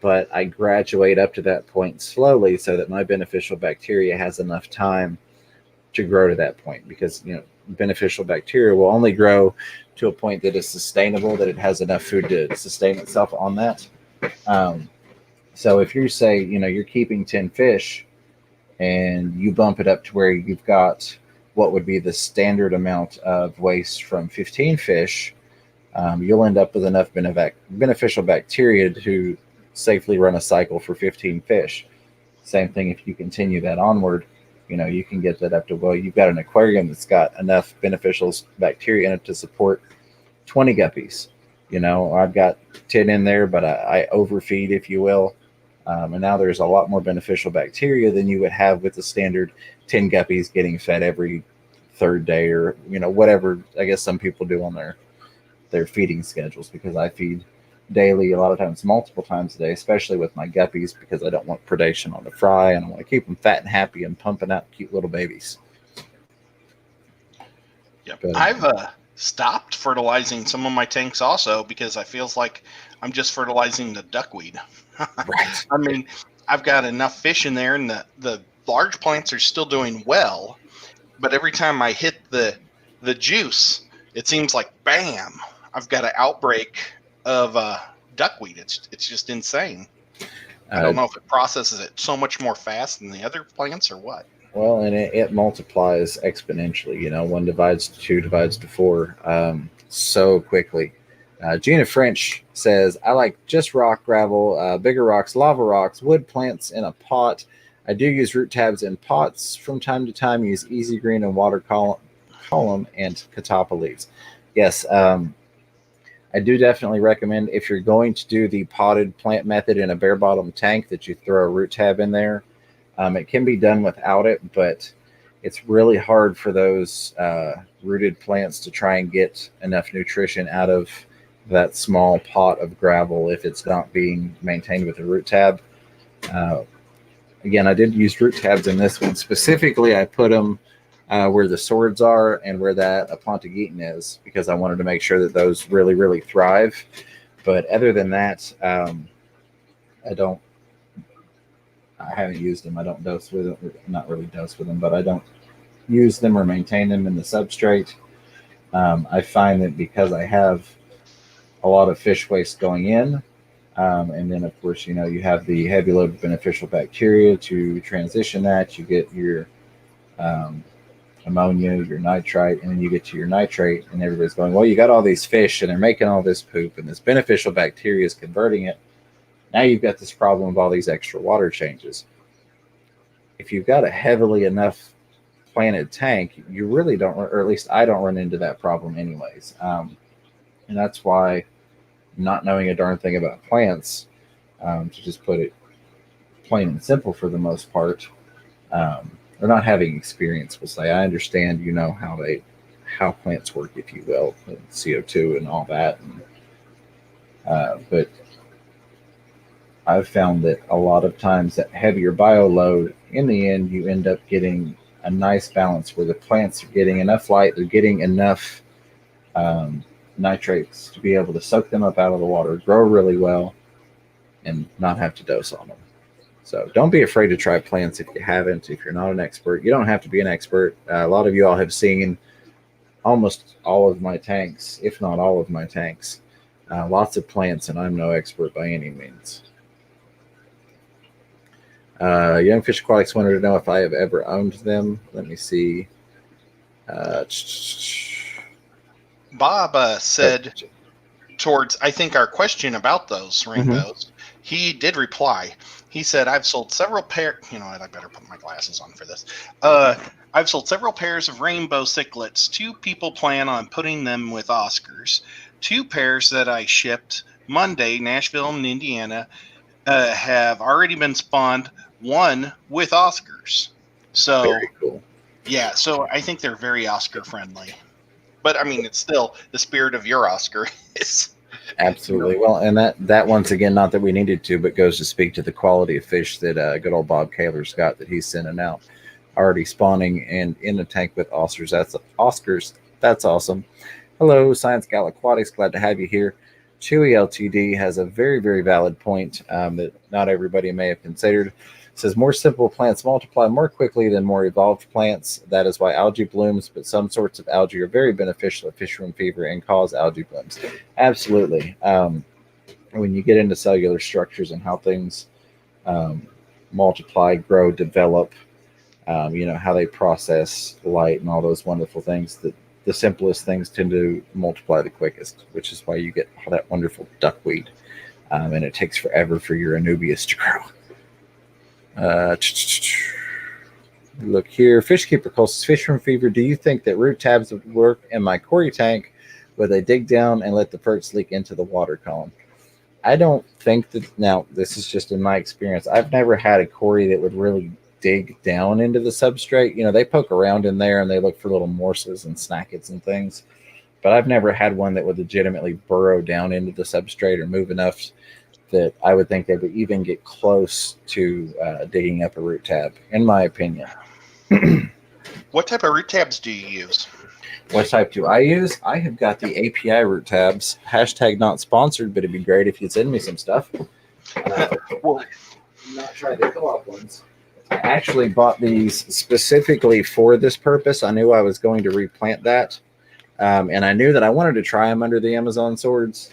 but I graduate up to that point slowly so that my beneficial bacteria has enough time to grow to that point, because beneficial bacteria will only grow to a point that is sustainable, that it has enough food to sustain itself on that. So if you say you're keeping 10 fish and you bump it up to where you've got what would be the standard amount of waste from 15 fish, you'll end up with enough beneficial bacteria to safely run a cycle for 15 fish. Same thing if you continue that onward, you can get that up to, well, you've got an aquarium that's got enough beneficial bacteria in it to support 20 guppies. I've got 10 in there, but I overfeed, if you will. And now there's a lot more beneficial bacteria than you would have with the standard 10 guppies getting fed every third day, or whatever I guess some people do on their feeding schedules, because I feed daily, a lot of times multiple times a day, especially with my guppies, because I don't want predation on the fry and I want to keep them fat and happy and pumping out cute little babies. Yep. I've stopped fertilizing some of my tanks also, because I feels like I'm just fertilizing the duckweed. Right. I mean, I've got enough fish in there, and the large plants are still doing well, but every time I hit the juice, it seems like bam, I've got an outbreak of duckweed. It's just insane. I don't know if it processes it so much more fast than the other plants or what. Well, and it multiplies exponentially. 1 divides to 2 divides to 4 so quickly. Gina French says, I like just rock, gravel, bigger rocks, lava rocks, wood plants in a pot. I do use root tabs in pots from time to time. Use easy green and water column and catappa leaves. Yes, I do definitely recommend, if you're going to do the potted plant method in a bare bottom tank, that you throw a root tab in there. It can be done without it, but it's really hard for those rooted plants to try and get enough nutrition out of that small pot of gravel if it's not being maintained with a root tab. Again, I did use root tabs in this one. Specifically, I put them where the swords are and where that Plantegeton is, because I wanted to make sure that those really, really thrive. But other than that, I haven't used them. I don't dose with them. Not really dose with them, but I don't use them or maintain them in the substrate. I find that because I have a lot of fish waste going in, and then of course, you have the heavy load of beneficial bacteria to transition that. You get your ammonia, your nitrite, and then you get to your nitrate, and everybody's going, well, you got all these fish and they're making all this poop and this beneficial bacteria is converting it. Now you've got this problem of all these extra water changes. If you've got a heavily enough planted tank, you really don't, or at least I don't run into that problem anyways. And that's why, not knowing a darn thing about plants, to just put it plain and simple for the most part, or not having experience, we'll say, I understand, how plants work, if you will, and CO2 and all that. But I've found that a lot of times that heavier bio load, in the end, you end up getting a nice balance where the plants are getting enough light, they're getting enough nitrates to be able to soak them up out of the water, grow really well, and not have to dose on them. So don't be afraid to try plants if you haven't. If you're not an expert, you don't have to be an expert. A lot of you all have seen almost all of my tanks, if not all of my tanks. Lots of plants, and I'm no expert by any means. Young Fish Aquatics wanted to know if I have ever owned them. Let me see. Bob said towards, I think, our question about those rainbows, he did reply. He said, "I've sold several pair." You know what? I better put my glasses on for this. I've sold several pairs of rainbow cichlids. 2 people plan on putting them with Oscars. 2 pairs that I shipped Monday, Nashville and Indiana, have already been spawned. 1 with Oscars. So Very cool. yeah, so I think they're very Oscar friendly. But I mean, it's still the spirit of your Oscar is. Absolutely. Well, and that once again, not that we needed to, but goes to speak to the quality of fish that good old Bob Kaler's got that he's sending out, already spawning and in the tank with Oscars. That's awesome. Hello, Science Gal Aquatics. Glad to have you here. Chewy LTD has a very, very valid point that not everybody may have considered. It says more simple plants multiply more quickly than more evolved plants. That is why algae blooms, but some sorts of algae are very beneficial at fishworm fever and cause algae blooms. Absolutely. When you get into cellular structures and how things multiply, grow, develop, how they process light and all those wonderful things, that the simplest things tend to multiply the quickest, which is why you get all that wonderful duckweed. And it takes forever for your anubias to grow. Look here. Fishkeeper calls fish from fever. Do you think that root tabs would work in my Cory tank where they dig down and let the perch leak into the water column? I don't think that. Now, this is just in my experience. I've never had a Cory that would really dig down into the substrate. They poke around in there and they look for little morsels and snackets and things. But I've never had one that would legitimately burrow down into the substrate or move enough that I would think they would even get close to digging up a root tab, in my opinion. What type of root tabs do you use? What type do I use? I have got the API root tabs. Hashtag not sponsored, but it'd be great if you'd send me some stuff. Well, not try the co-op ones. I actually bought these specifically for this purpose. I knew I was going to replant that. And I knew that I wanted to try them under the Amazon swords.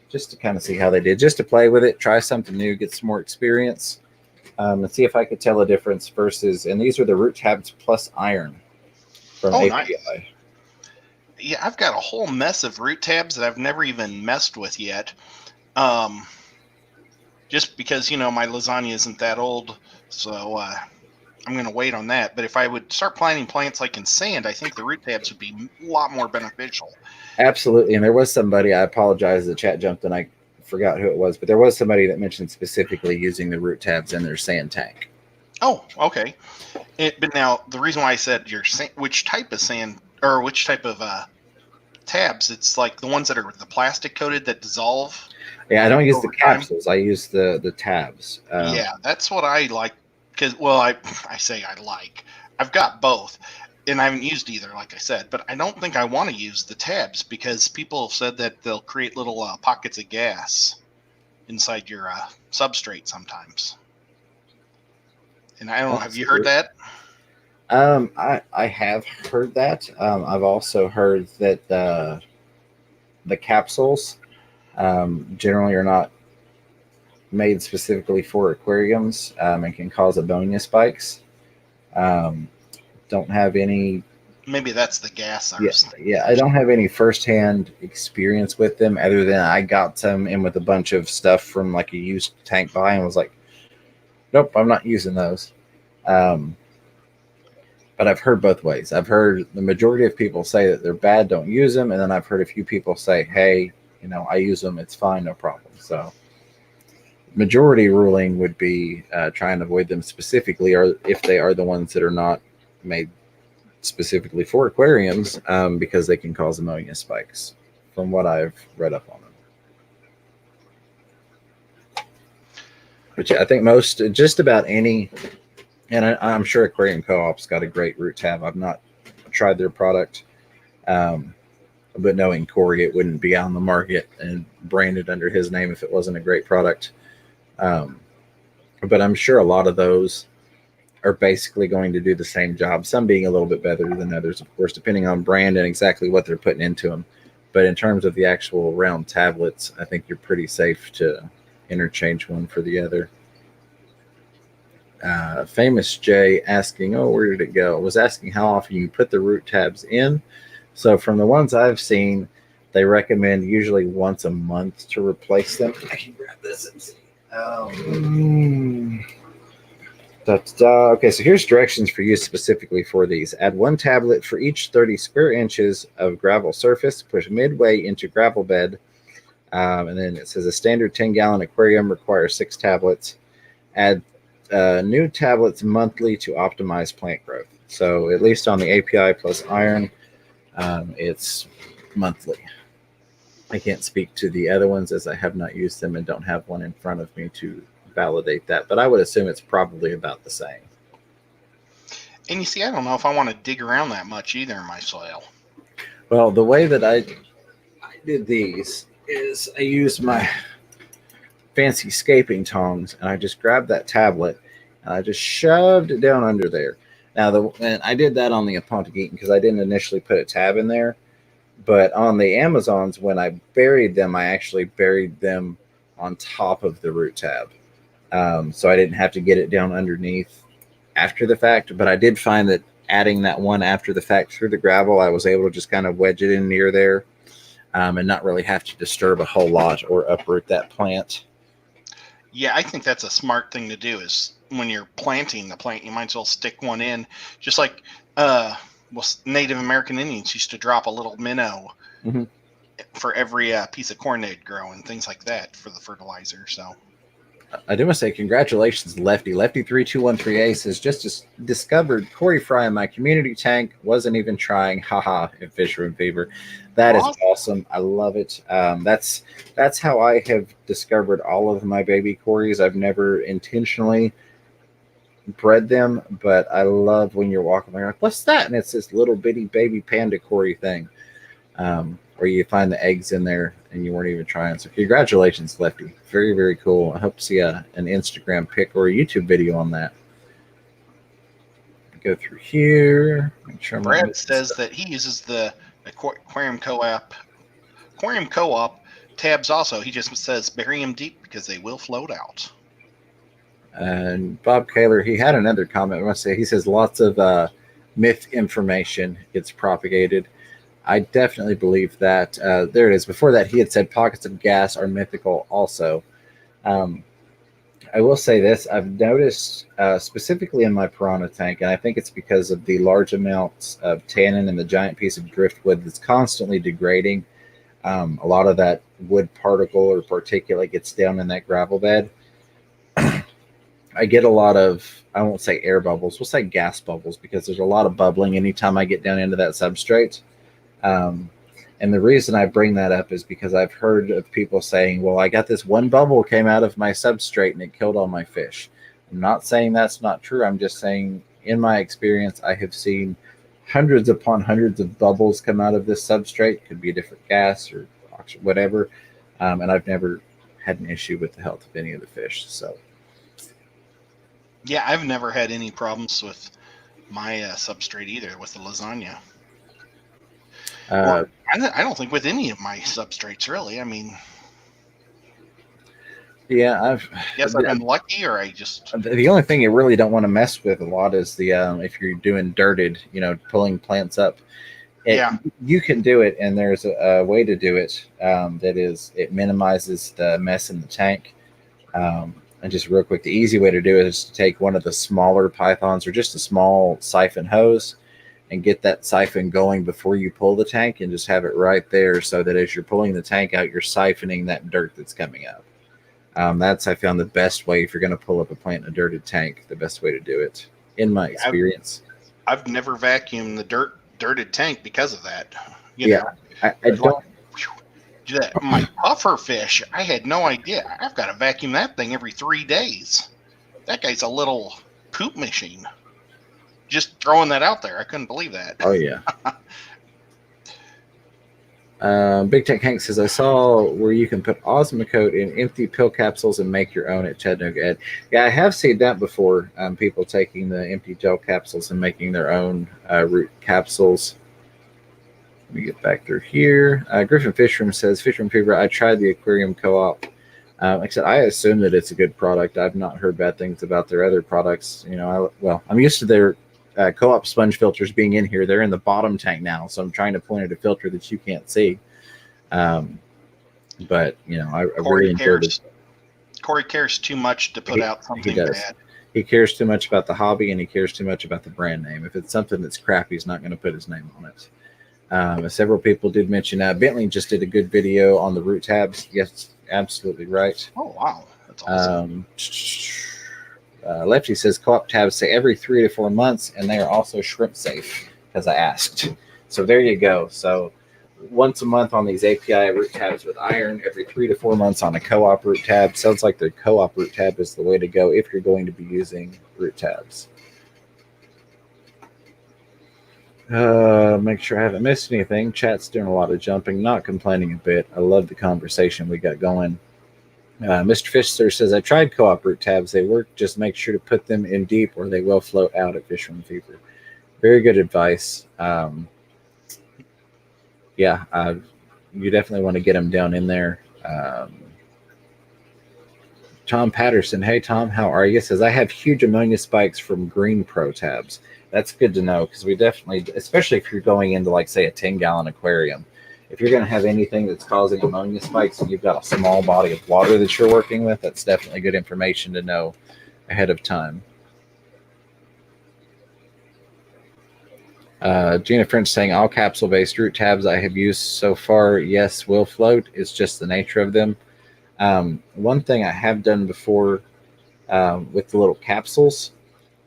Just to kind of see how they did, just to play with it, try something new, get some more experience, and see if I could tell a difference versus, and these are the root tabs plus iron from API. Nice. Yeah, I've got a whole mess of root tabs that I've never even messed with yet. Just because, my lasagna isn't that old, so I'm going to wait on that. But if I would start planting plants like in sand, I think the root tabs would be a lot more beneficial. Absolutely. And there was somebody, I apologize, the chat jumped and I forgot who it was, but there was somebody that mentioned specifically using the root tabs in their sand tank. Oh, okay. But now the reason why I said which type of sand or which type of tabs, it's like the ones that are the plastic coated that dissolve. Yeah, I don't use the capsules. I use the tabs. Yeah, that's what I like. Because, well, I say I like. I've got both. And I haven't used either, like I said, but I don't think I want to use the tabs because people have said that they'll create little pockets of gas inside your substrate sometimes. And I don't know, have you heard that? I have heard that. I've also heard that the capsules generally are not made specifically for aquariums and can cause ammonia spikes. Don't have any. Maybe that's the gas. Yeah, I don't have any firsthand experience with them other than I got them in with a bunch of stuff from like a used tank buy and was like, nope, I'm not using those. But I've heard both ways. I've heard the majority of people say that they're bad, don't use them. And then I've heard a few people say, hey, I use them. It's fine. No problem. So majority ruling would be try and avoid them specifically, or if they are the ones that are not made specifically for aquariums because they can cause ammonia spikes from what I've read up on them. But yeah, I think just about any, and I'm sure Aquarium Co-op's got a great root tab. I've not tried their product, but knowing Cory, it wouldn't be on the market and branded under his name if it wasn't a great product. But I'm sure a lot of those are basically going to do the same job, some being a little bit better than others, of course, depending on brand and exactly what they're putting into them. But in terms of the actual round tablets, I think you're pretty safe to interchange one for the other. Famous Jay asking, where did it go? Was asking how often you put the root tabs in. So from the ones I've seen, they recommend usually once a month to replace them. I can grab this and see. Okay, so here's directions for use specifically for these. Add 1 tablet for each 30 square inches of gravel surface. Push midway into gravel bed. And then it says a standard 10-gallon aquarium requires 6 tablets. Add new tablets monthly to optimize plant growth. So at least on the API plus iron, it's monthly. I can't speak to the other ones as I have not used them and don't have one in front of me to validate that, but I would assume it's probably about the same. And you see, I don't know if I want to dig around that much either in my soil. Well, the way that I did these is I used my fancy scaping tongs and I just grabbed that tablet and I just shoved it down under there. Now, and I did that on the Apontegeton because I didn't initially put a tab in there, but on the Amazons, when I buried them, I actually buried them on top of the root tab. So I didn't have to get it down underneath after the fact, but I did find that adding that one after the fact through the gravel, I was able to just kind of wedge it in near there and not really have to disturb a whole lot or uproot that plant. Yeah, I think that's a smart thing to do is when you're planting the plant, you might as well stick one in, just like Native American Indians used to drop a little minnow for every piece of corn they'd grow and things like that for the fertilizer. So I do want to say congratulations, Lefty. Lefty3213A says, just discovered Cory Fry in my community tank. Wasn't even trying. Haha, in Fisherman Fever. That is awesome. I love it. That's how I have discovered all of my baby Corys. I've never intentionally bred them, but I love when you're walking around, like, what's that? And it's this little bitty baby panda Cory thing. Or you find the eggs in there and you weren't even trying. So congratulations, Lefty. Very, very cool. I hope to see an Instagram pic or a YouTube video on that. Go through here. Make sure Brad says that he uses the Aquarium Co-op tabs also. He just says bury them deep because they will float out. And Bob Kaler, he had another comment. I want to say, he says lots of myth information gets propagated. I definitely believe that. There it is. Before that, he had said pockets of gas are mythical also. I will say this. I've noticed specifically in my piranha tank, and I think it's because of the large amounts of tannin and the giant piece of driftwood that's constantly degrading. A lot of that wood particle or particulate gets down in that gravel bed. I get a lot of, I won't say air bubbles, we'll say gas bubbles, because there's a lot of bubbling anytime I get down into that substrate. And the reason I bring that up is because I've heard of people saying, well, I got this one bubble came out of my substrate and it killed all my fish. I'm not saying that's not true. I'm just saying, in my experience, I have seen hundreds upon hundreds of bubbles come out of this substrate. Could be a different gas or oxygen, whatever. And I've never had an issue with the health of any of the fish. So, yeah, I've never had any problems with my substrate either with the lasagna. I don't think with any of my substrates, really. I mean, yeah, I've been lucky, or I just. The only thing you really don't want to mess with a lot is the if you're doing dirted, pulling plants up. You can do it, and there's a way to do it that is, it minimizes the mess in the tank. And just real quick, the easy way to do it is to take one of the smaller pythons or just a small siphon hose and get that siphon going before you pull the tank, and just have it right there so that as you're pulling the tank out, you're siphoning that dirt that's coming up. That's, I found, the best way if you're going to pull up a plant in a dirted tank, the best way to do it, in my experience. I've never vacuumed the dirted tank because of that. I don't. My puffer fish, I had no idea. I've got to vacuum that thing every 3 days. That guy's a little poop machine. Just throwing that out there. I couldn't believe that. Oh, yeah. Big Tech Hank says, I saw where you can put Osmocote in empty pill capsules and make your own at Chattanooga Ed. Yeah, I have seen that before. People taking the empty gel capsules and making their own root capsules. Let me get back through here. Griffin Fishroom says, Fishroom Fever, I tried the Aquarium Co-op. Like I said, I assume that it's a good product. I've not heard bad things about their other products. I'm used to their Co-op sponge filters being in here. They're in the bottom tank now, so I'm trying to point at a filter that you can't see. But I really enjoyed it. Corey cares too much to put out something does. bad. He cares too much about the hobby, and he cares too much about the brand name. If it's something that's crap, he's not going to put his name on it. Several people did mention Bentley just did a good video on the root tabs. Yes, absolutely right. Oh, wow. That's awesome. Lefty says co-op tabs say every 3 to 4 months, and they are also shrimp safe because I asked. So there you go. So once a month on these API root tabs with iron, every 3 to 4 months on a co-op root tab. Sounds like the co-op root tab is the way to go if you're going to be using root tabs. Make sure I haven't missed anything. Chat's doing a lot of jumping, not complaining a bit. I love the conversation we got going. Mr. Fisher says, I tried co-op root tabs. They work. Just make sure to put them in deep or they will float out at Fisherman Fever. Very good advice. You definitely want to get them down in there. Tom Patterson, hey Tom, how are you? Says, I have huge ammonia spikes from Green Pro tabs. That's good to know because we definitely, especially if you're going into like say a 10-gallon aquarium, if you're going to have anything that's causing ammonia spikes and you've got a small body of water that you're working with, that's definitely good information to know ahead of time. Gina French saying all capsule-based root tabs I have used so far, yes, will float. It's just the nature of them. One thing I have done before with the little capsules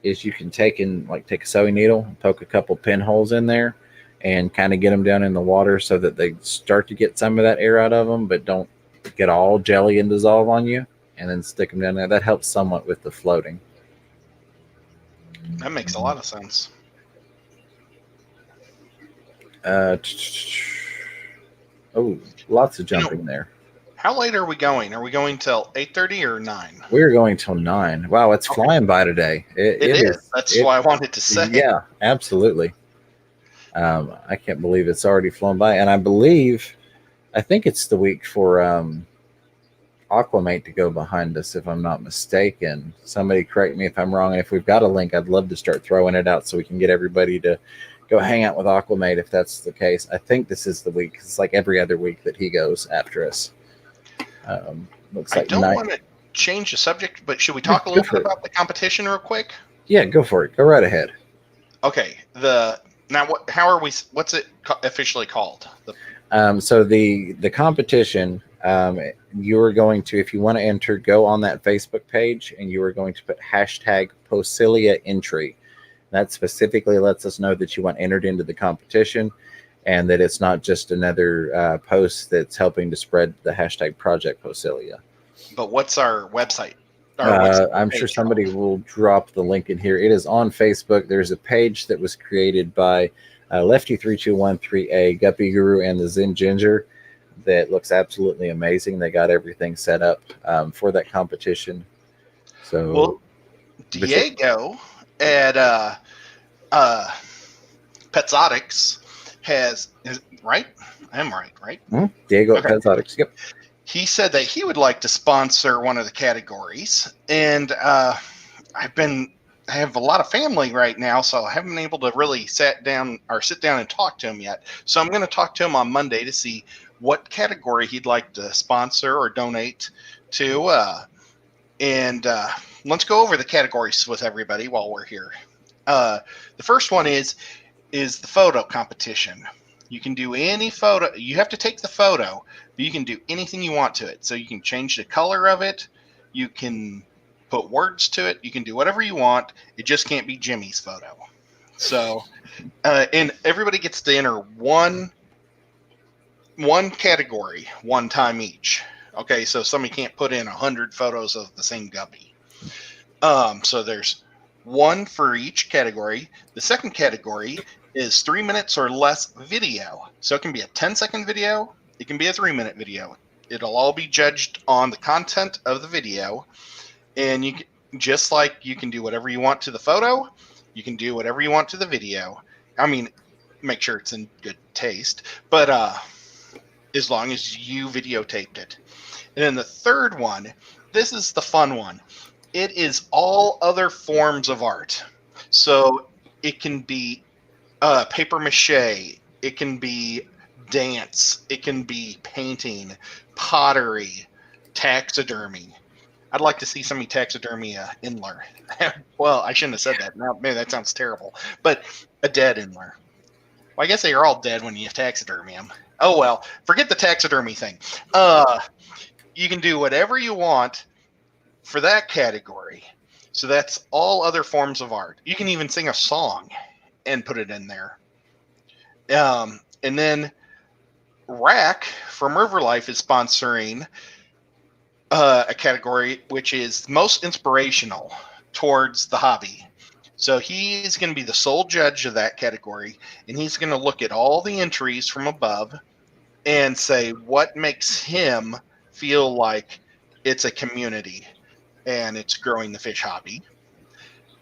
is you can take a sewing needle and poke a couple pinholes in there and kind of get them down in the water so that they start to get some of that air out of them, but don't get all jelly and dissolve on you, and then stick them down there. That helps somewhat with the floating. That makes a lot of sense. Lots of jumping there. How late are we going? Are we going till 8:30 or 9? We're going till 9. Wow, it's flying by today. It is. That's why I wanted to say. Yeah, absolutely. I can't believe it's already flown by. And I think it's the week for Aquamate to go behind us, if I'm not mistaken. Somebody correct me if I'm wrong. And if we've got a link, I'd love to start throwing it out so we can get everybody to go hang out with Aquamate if that's the case. I think this is the week. It's like every other week that he goes after us. Looks like I don't want to change the subject, but should we talk a little bit about the competition real quick? Yeah, go for it. Go right ahead. Okay. What's it officially called? So the competition, you are going to, if you want to enter, go on that Facebook page and you are going to put hashtag POECILIA entry. That specifically lets us know that you want entered into the competition and that it's not just another post that's helping to spread the hashtag Project POECILIA. But what's our website? I'm sure somebody will drop the link in here. It is on Facebook. There's a page that was created by Lefty3213A, Guppy Guru, and the Zen Ginger that looks absolutely amazing. They got everything set up for that competition. So, Diego at Petzotics right? I am right? Mm-hmm. Diego at Petzotics, yep. He said that he would like to sponsor one of the categories, and I have a lot of family right now, so I haven't been able to really sit down and talk to him yet. So I'm going to talk to him on Monday to see what category he'd like to sponsor or donate to, and let's go over the categories with everybody while we're here. The first one is the photo competition. You can do any photo. You have to take the photo, but you can do anything you want to it. So you can change the color of it. You can put words to it. You can do whatever you want. It just can't be Jimmy's photo. So, and everybody gets to enter one category one time each. Okay, so somebody can't put in 100 photos of the same guppy. So there's one for each category. The second category is 3 minutes or less video. So it can be a 10-second video. It can be a 3-minute video. It'll all be judged on the content of the video. And you can, just like you can do whatever you want to the photo, you can do whatever you want to the video. I mean, make sure it's in good taste. But as long as you videotaped it. And then the third one, this is the fun one. It is all other forms of art. So it can be paper mache. It can be dance. It can be painting, pottery, taxidermy. I'd like to see somebody taxidermy a Indler. Well, I shouldn't have said that. Now, maybe that sounds terrible. But a dead Indler. Well, I guess they are all dead when you taxidermy them. Oh well, forget the taxidermy thing. You can do whatever you want for that category. So that's all other forms of art. You can even sing a song and put it in there. And then Rack from River Life is sponsoring a category which is most inspirational towards the hobby. So he's going to be the sole judge of that category, and he's going to look at all the entries from above and say what makes him feel like it's a community and it's growing the fish hobby.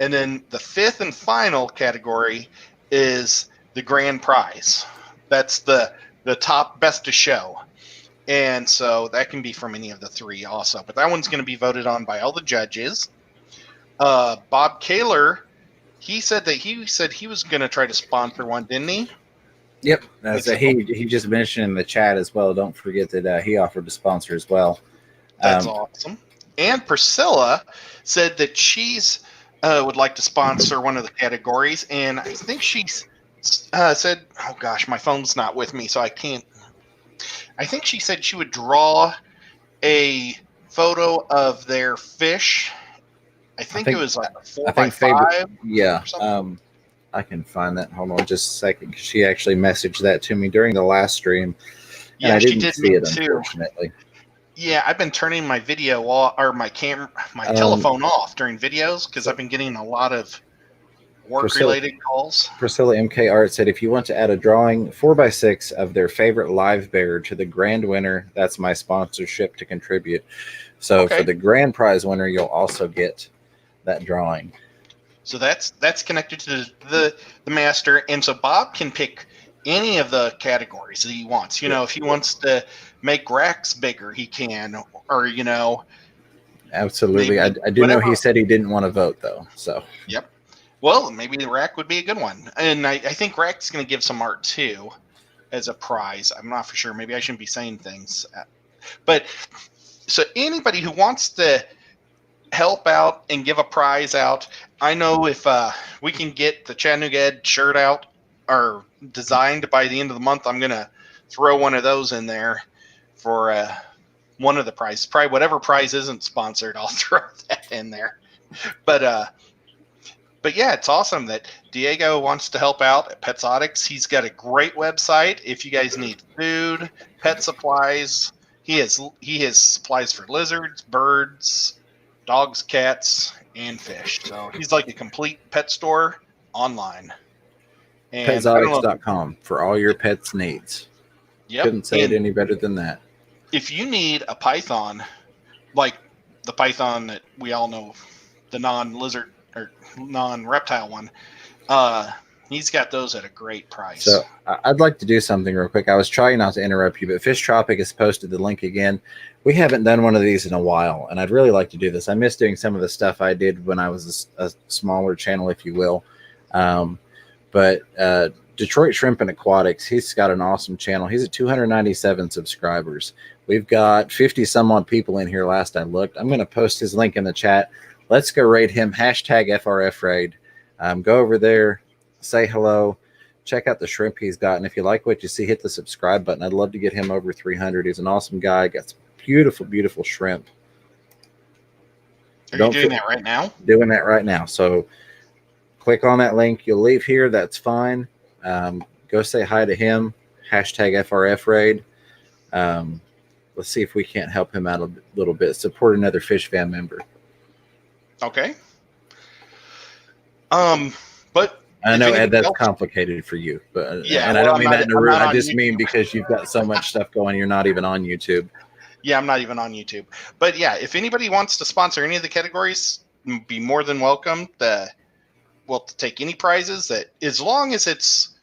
And then the fifth and final category is the grand prize. That's the top best to show. And so that can be from any of the three also. But that one's going to be voted on by all the judges. Bob Kaler, he said he was going to try to sponsor one, didn't he? Yep. So he just mentioned in the chat as well. Don't forget that he offered to sponsor as well. That's awesome. And Priscilla said that she's would like to sponsor one of the categories. And I think she's said, oh gosh, my phone's not with me, so I can't. I think she said she would draw a photo of their fish. I think it was like a 4x5. Yeah. I can find that. Hold on just a second, because she actually messaged that to me during the last stream. Yeah, I she didn't did see it, too. unfortunately. Yeah, I've been turning my video off, or my telephone off during videos, because I've been getting a lot of work-related calls. Priscilla MK Art said, if you want to add a drawing 4x6 of their favorite live bear to the grand winner, that's my sponsorship to contribute. So for the grand prize winner, you'll also get that drawing. So that's connected to the master, and so Bob can pick any of the categories that he wants. You know, if he wants to make racks bigger, he can, or absolutely. I do know he said he didn't want to vote though. So yep. Well, maybe the rack would be a good one, and I think rack's going to give some art too as a prize. I'm not for sure. Maybe I shouldn't be saying things, but so anybody who wants to help out and give a prize out, I know if we can get the Chattanooga Ed shirt out or designed by the end of the month, I'm going to throw one of those in there for one of the prizes. Probably whatever prize isn't sponsored, I'll throw that in there. But yeah, it's awesome that Diego wants to help out at Petsotics. He's got a great website. If you guys need food, pet supplies, he has supplies for lizards, birds, dogs, cats, and fish. So he's like a complete pet store online. And Petsotics.com for all your pets' needs. Yep. Couldn't say it any better than that. If you need a python, like the python that we all know, the non-lizard or non-reptile one, he's got those at a great price. So I'd like to do something real quick. I was trying not to interrupt you, but Fish Tropic has posted the link again. We haven't done one of these in a while, and I'd really like to do this. I miss doing some of the stuff I did when I was a smaller channel, if you will. But Detroit Shrimp and Aquatics, he's got an awesome channel. He's at 297 subscribers. We've got 50 some odd people in here last I looked. I'm going to post his link in the chat. Let's go raid him, hashtag FRF raid. Go over there, say hello, check out the shrimp he's got. And if you like what you see, hit the subscribe button. I'd love to get him over 300. He's an awesome guy. Got some beautiful, beautiful shrimp. Are you doing that right now? Doing that right now. So click on that link. You'll leave here. That's fine. Go say hi to him. Hashtag FRF raid. Let's see if we can't help him out a little bit. Support another Fish Fan member. Okay. But I know, Ed, that's complicated for you, but yeah, and I don't mean that in a rude. I just mean because you've got so much stuff going, you're not even on YouTube. Yeah, I'm not even on YouTube. But yeah, if anybody wants to sponsor any of the categories, be more than welcome. We'll take any prizes that, as long as it's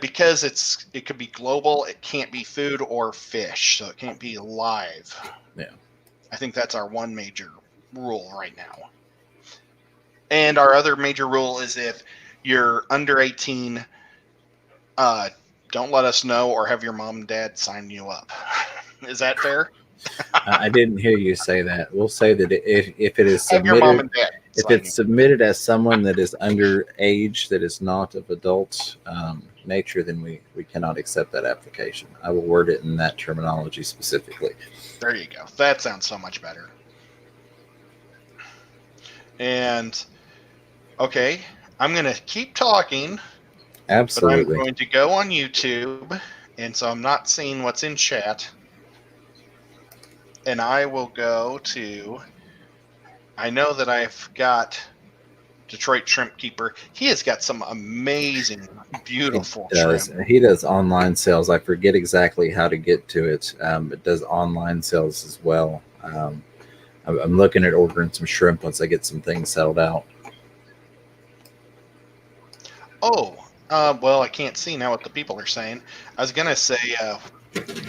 because it could be global. It can't be food or fish, so it can't be live. Yeah, I think that's our one major rule right now. And our other major rule is if you're under 18, don't let us know or have your mom and dad sign you up. Is that fair? I didn't hear you say that. We'll say that if it is Have your mom submitted, and dad if sign it's it. submitted as someone that is underage, that is not of adult nature, then we cannot accept that application. I will word it in that terminology specifically. There you go. That sounds so much better. And okay, I'm going to keep talking, but I'm Absolutely. going to go on YouTube, and so I'm not seeing what's in chat. And I will go to. I know that I've got Detroit Shrimp Keeper. He has got some amazing, He beautiful does. shrimp. He does online sales. I forget exactly how to get to it. It does online sales as well. I'm looking at ordering some shrimp once I get some things settled out. Oh, well, I can't see now what the people are saying. I was gonna say,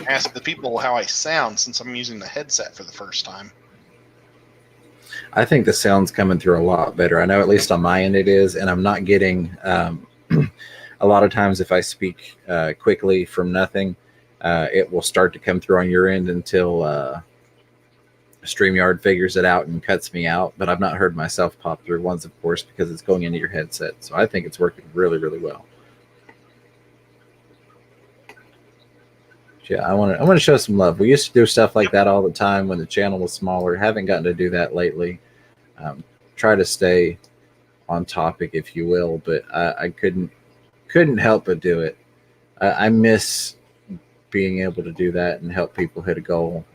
ask the people how I sound since I'm using the headset for the first time. I think the sound's coming through a lot better. I know at least on my end it is, and I'm not getting. A lot of times, if I speak quickly from nothing, it will start to come through on your end until StreamYard figures it out and cuts me out. But I've not heard myself pop through once, of course, because it's going into your headset. So I think it's working really, really well. Yeah, I want to show some love. We used to do stuff like that all the time when the channel was smaller. Haven't gotten to do that lately. Try to stay on topic, if you will, but I couldn't help but do it. I miss being able to do that and help people hit a goal.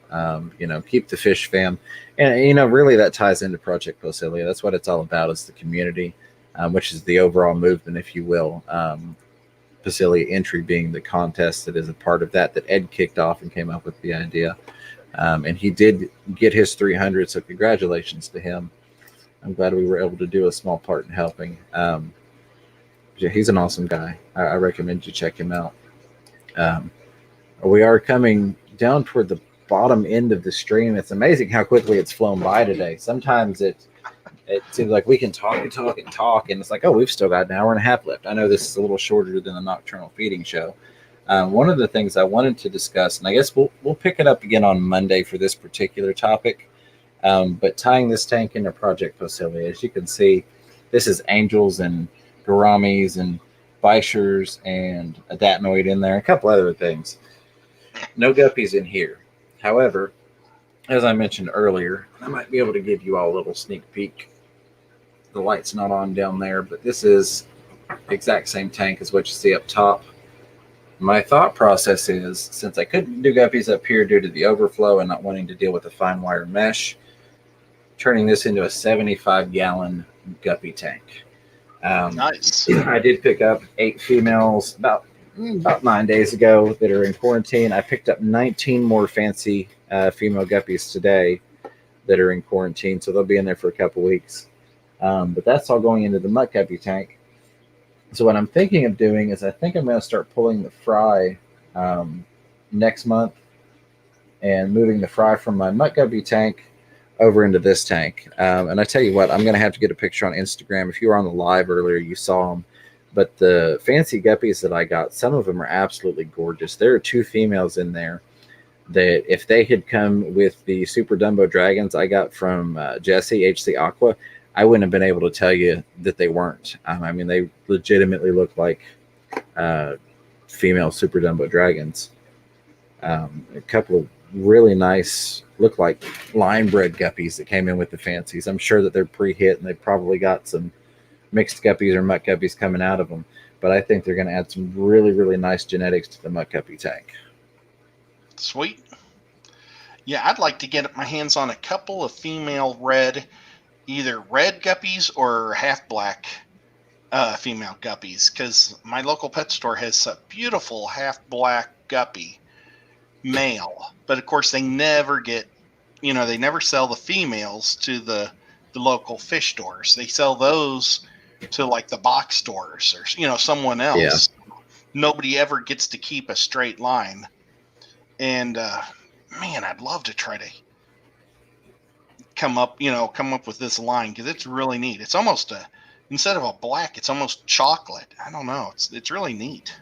Keep the fish fam, and really that ties into Project Poecilia. That's what it's all about, is the community, which is the overall movement, if you will. Poecilia entry being the contest that is a part of that Ed kicked off and came up with the idea, and he did get his 300. So congratulations to him. I'm glad we were able to do a small part in helping. Yeah, he's an awesome guy. I recommend you check him out. Um, we are coming down toward the bottom end of the stream. It's amazing how quickly it's flown by today. Sometimes it seems like we can talk and talk and talk, and it's like, oh, we've still got an hour and a half left. I know this is a little shorter than the nocturnal feeding show. One of the things I wanted to discuss, and I guess we'll pick it up again on Monday for this particular topic, but tying this tank into Project Poecilia, as you can see, this is angels and gouramis and bichers and a datnoid in there, a couple other things. No guppies in here. However, as I mentioned earlier, I might be able to give you all a little sneak peek. The light's not on down there, but this is the exact same tank as what you see up top. My thought process is, since I couldn't do guppies up here due to the overflow and not wanting to deal with the fine wire mesh, turning this into a 75-gallon guppy tank. Nice. I did pick up 8 females about 9 days ago that are in quarantine. I picked up 19 more fancy female guppies today that are in quarantine, so they'll be in there for a couple weeks. But that's all going into the mutt guppy tank. So what I'm thinking of doing is I think I'm going to start pulling the fry next month and moving the fry from my mutt guppy tank over into this tank. And I tell you what, I'm going to have to get a picture on Instagram. If you were on the live earlier, you saw them. But the fancy guppies that I got, some of them are absolutely gorgeous. There are 2 females in there that if they had come with the Super Dumbo Dragons I got from Jesse, HC Aqua, I wouldn't have been able to tell you that they weren't. I mean, they legitimately look like female Super Dumbo Dragons. A couple of really nice, look like line bred guppies that came in with the fancies. I'm sure that they're pre-hit and they've probably got some mixed guppies or mutt guppies coming out of them. But I think they're going to add some really, really nice genetics to the mutt guppy tank. Sweet. Yeah, I'd like to get my hands on a couple of female red, either red guppies or half black female guppies, because my local pet store has a beautiful half black guppy male. But of course, they never get, they never sell the females to the local fish stores. They sell those to like the box stores or someone else. Yeah. Nobody ever gets to keep a straight line. And man, I'd love to try to come up with this line, because it's really neat. It's almost instead of a black, it's almost chocolate. I don't know. It's really neat.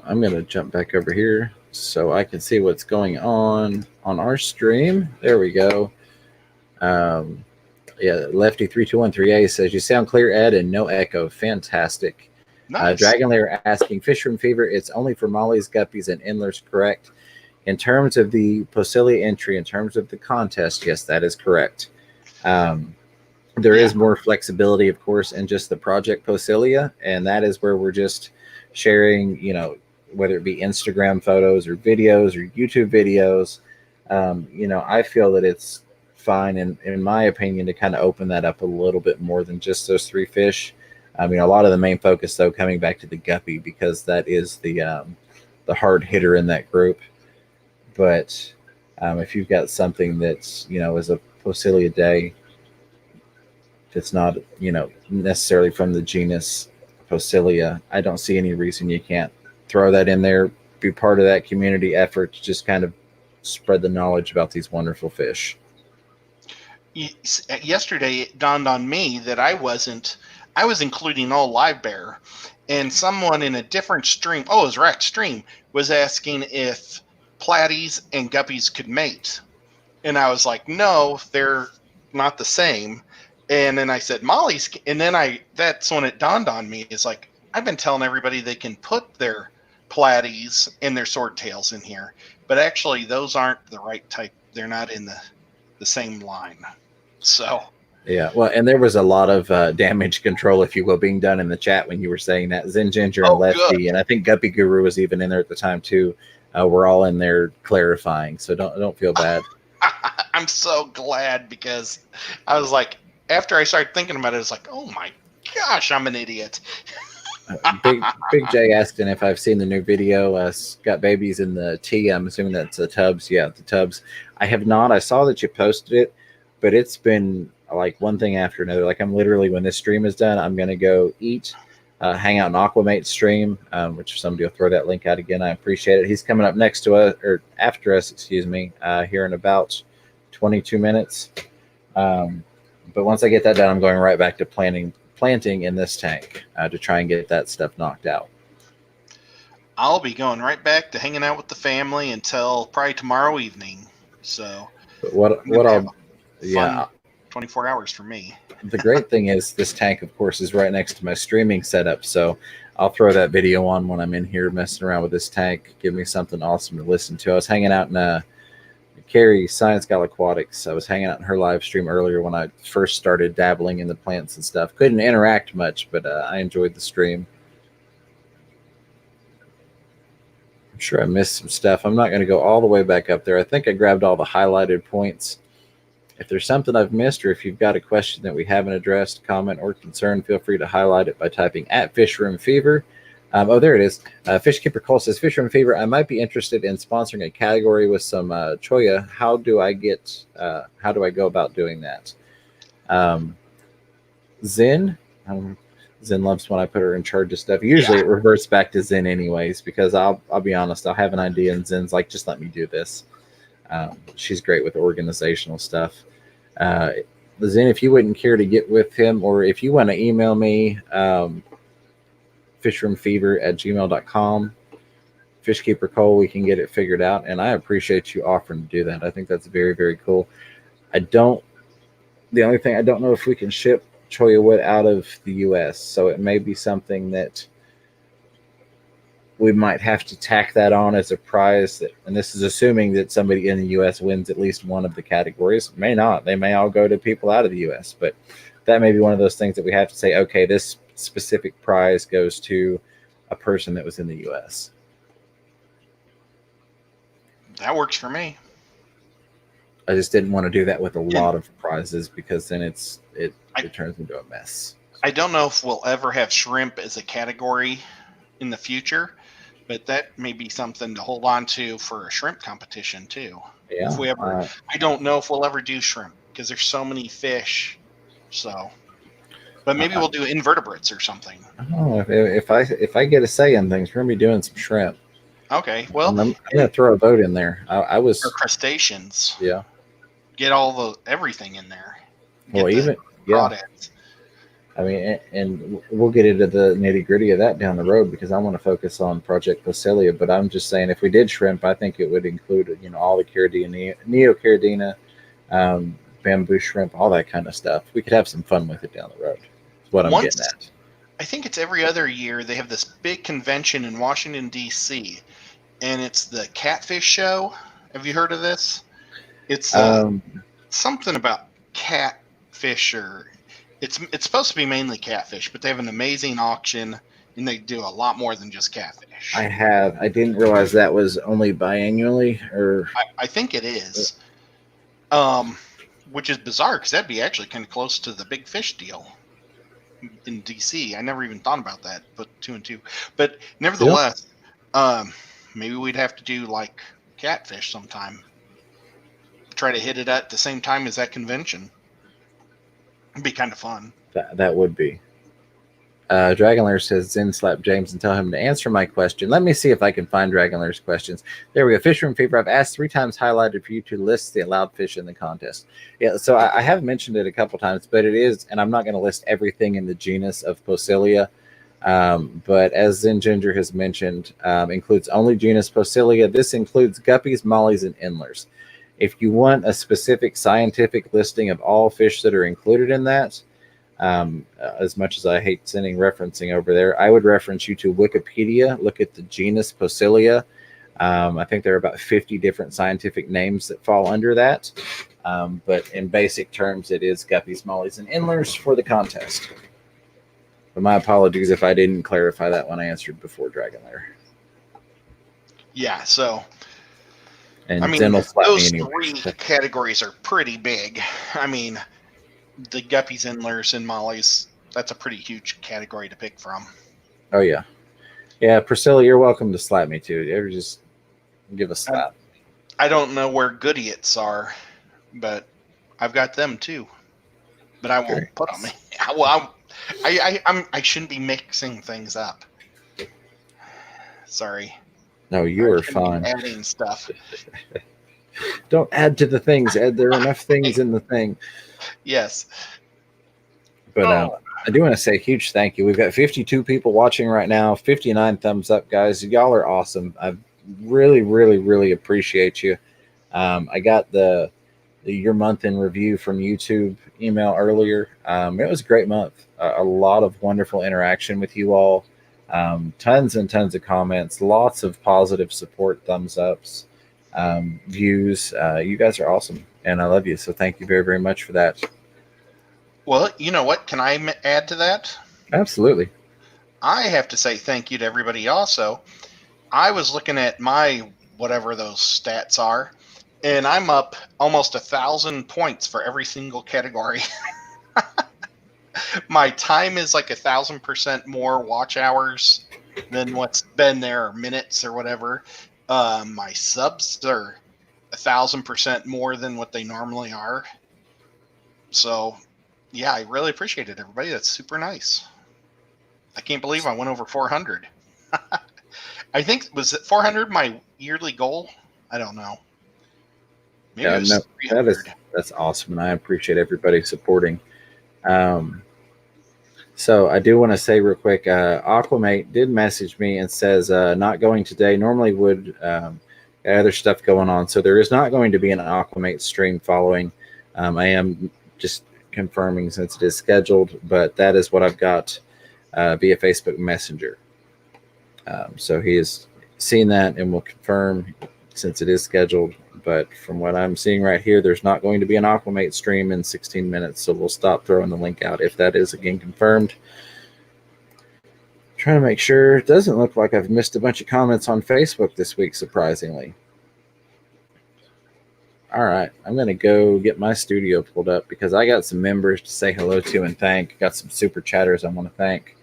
I'm going to jump back over here so I can see what's going on our stream. There we go. Um, yeah, Lefty3213A says you sound clear, Ed, and no echo. Fantastic. Nice. Dragon Lair asking Fisherman Fever. It's only for mollies, guppies, and endlers, correct? In terms of the Poecilia entry, in terms of the contest, yes, that is correct. There is more flexibility, of course, in just the Project Poecilia, and that is where we're just sharing, whether it be Instagram photos or videos or YouTube videos. I feel that it's fine, in my opinion, to kind of open that up a little bit more than just those three fish. I mean, a lot of the main focus, though, coming back to the guppy, because that is the hard hitter in that group. But if you've got something that's, is a Poecilia day, that's not, necessarily from the genus Poecilia, I don't see any reason you can't throw that in there, be part of that community effort to just kind of spread the knowledge about these wonderful fish. Yesterday, it dawned on me that I was including all live bear, and someone in a different stream, it was Rex stream, was asking if platies and guppies could mate. And I was like, no, they're not the same. And then I said, mollies, and then that's when it dawned on me, is like, I've been telling everybody they can put their platies and their swordtails in here, but actually those aren't the right type. They're not in the same line. So yeah, well, and there was a lot of damage control, if you will, being done in the chat when you were saying that. Zen Ginger and Lefty, good. And I think Guppy Guru was even in there at the time too. We're all in there clarifying, so don't feel bad. I'm so glad, because I was like, after I started thinking about it, it's like, oh my gosh, I'm an idiot. Big J asking if I've seen the new video. Got babies in the tea. I'm assuming that's the tubs. Yeah, the tubs. I have not. I saw that you posted it, but it's been like one thing after another. Like, I'm literally, when this stream is done, I'm going to go eat, hang out in Aquamate's stream, which somebody will throw that link out again. I appreciate it. He's coming up next to us, or after us, excuse me, here in about 22 minutes. But once I get that done, I'm going right back to planting in this tank to try and get that stuff knocked out. I'll be going right back to hanging out with the family until probably tomorrow evening. So what I'll, yeah, 24 hours for me. The great thing is this tank, of course, is right next to my streaming setup. So I'll throw that video on when I'm in here messing around with this tank. Give me something awesome to listen to. I was hanging out in Carrie, Science Gal Aquatics. I was hanging out in her live stream earlier when I first started dabbling in the plants and stuff. Couldn't interact much, but I enjoyed the stream. I'm sure I missed some stuff. I'm not going to go all the way back up there. I think I grabbed all the highlighted points. If there's something I've missed, or if you've got a question that we haven't addressed, comment, or concern, feel free to highlight it by typing @FishRoomFever. Oh, there it is. Fishkeeper Cole says, Fisherman Fever, I might be interested in sponsoring a category with some choya. How do I go about doing that? Zen loves when I put her in charge of stuff. Usually it reverts back to Zen anyways, because I'll be honest, I'll have an idea and Zen's like, just let me do this. She's great with organizational stuff. Zen, if you wouldn't care to get with him, or if you want to email me, fishroomfever@gmail.com. Fishkeeper Cole, we can get it figured out, and I appreciate you offering to do that. I think that's very, very cool. The only thing, I don't know if we can ship choya wood out of the US, so it may be something that we might have to tack that on as a prize, and this is assuming that somebody in the US wins at least one of the categories. May not. They may all go to people out of the US, but that may be one of those things that we have to say, okay, this specific prize goes to a person that was in the US. That works for me. I just didn't want to do that with a lot of prizes, because then it turns into a mess. I don't know if we'll ever have shrimp as a category in the future, but that may be something to hold on to for a shrimp competition too. Yeah. If we ever, I don't know if we'll ever do shrimp, because there's so many fish. So, but maybe we'll do invertebrates or something. Oh, if I get a say in things, we're gonna be doing some shrimp. Okay, well, I'm gonna throw a boat in there. I was or crustaceans. Yeah. Get all everything in there. Well, even crawdads. I mean, and we'll get into the nitty gritty of that down the road because I want to focus on Project Placilia. But I'm just saying, if we did shrimp, I think it would include, all the Caridina, Neocaridina, bamboo shrimp, all that kind of stuff. We could have some fun with it down the road. Is what I'm getting Once, at. I think it's every other year, they have this big convention in Washington, D.C., and it's the Catfish Show. Have you heard of this? It's Um, something about catfish, or it's supposed to be mainly catfish, but they have an amazing auction, and they do a lot more than just catfish. I didn't realize that was only biannually, or I think it is, um, which is bizarre because that'd be actually kind of close to the big fish deal in DC. I never even thought about that. Put two and two, but nevertheless, maybe we'd have to do like catfish sometime. Try to hit it at the same time as that convention. It'd be kind of fun. that would be. Dragonlair says, Zen slap James and tell him to answer my question. Let me see if I can find Dragonlair's questions. There we go. Fisherman Fever. I've asked 3 times, highlighted for you to list the allowed fish in the contest. Yeah, so I have mentioned it a couple times, but it is, and I'm not going to list everything in the genus of Poecilia. But as Zen Ginger has mentioned, includes only genus Poecilia. This includes guppies, mollies, and endlers. If you want a specific scientific listing of all fish that are included in that, as much as I hate referencing over there, I would reference you to Wikipedia. Look at the genus Poecilia. I think there are about 50 different scientific names that fall under that. But in basic terms, it is guppies, mollies, and endlers for the contest. But my apologies if I didn't clarify that when I answered before, Dragonlair. Yeah, so And I mean, Zen will slap me those anyway. 3 categories are pretty big. I mean, the guppies, endlers, and mollies, that's a pretty huge category to pick from. Oh, yeah. Yeah, Priscilla, you're welcome to slap me too. Ever just give a slap. I don't know where goodiots are, but I've got them too. But I won't put them. Well, I shouldn't be mixing things up. Sorry. No, you are fine. Adding stuff. Don't add to the things, Ed. There are enough things in the thing. Yes. But I do want to say a huge thank you. We've got 52 people watching right now, 59 thumbs up, guys. Y'all are awesome. I really, really, really appreciate you. I got the your month in review from YouTube email earlier. It was a great month. A lot of wonderful interaction with you all. Tons and tons of comments, lots of positive support, thumbs ups, views. You guys are awesome, and I love you. So thank you very, very much for that. Well, you know what? Can I add to that? Absolutely. I have to say thank you to everybody also. I was looking at my whatever those stats are, and I'm up almost 1,000 points for every single category. My time is like 1,000% more watch hours than what's been there, or minutes or whatever. My subs are 1,000% more than what they normally are. So, yeah, I really appreciate it, everybody. That's super nice. I can't believe I went over 400. I think, was it 400 my yearly goal? I don't know. Maybe it was 300. That's awesome, and I appreciate everybody supporting. So I do want to say real quick, Aquamate did message me and says not going today. Normally would other stuff going on, so there is not going to be an Aquamate stream following. I am just confirming since it is scheduled, but that is what I've got via Facebook Messenger. So he has seen that and will confirm since it is scheduled. But from what I'm seeing right here, there's not going to be an Aquamate stream in 16 minutes. So we'll stop throwing the link out if that is again confirmed. Trying to make sure. It doesn't look like I've missed a bunch of comments on Facebook this week, surprisingly. All right, I'm going to go get my studio pulled up because I got some members to say hello to and thank. Got some super chatters I want to thank.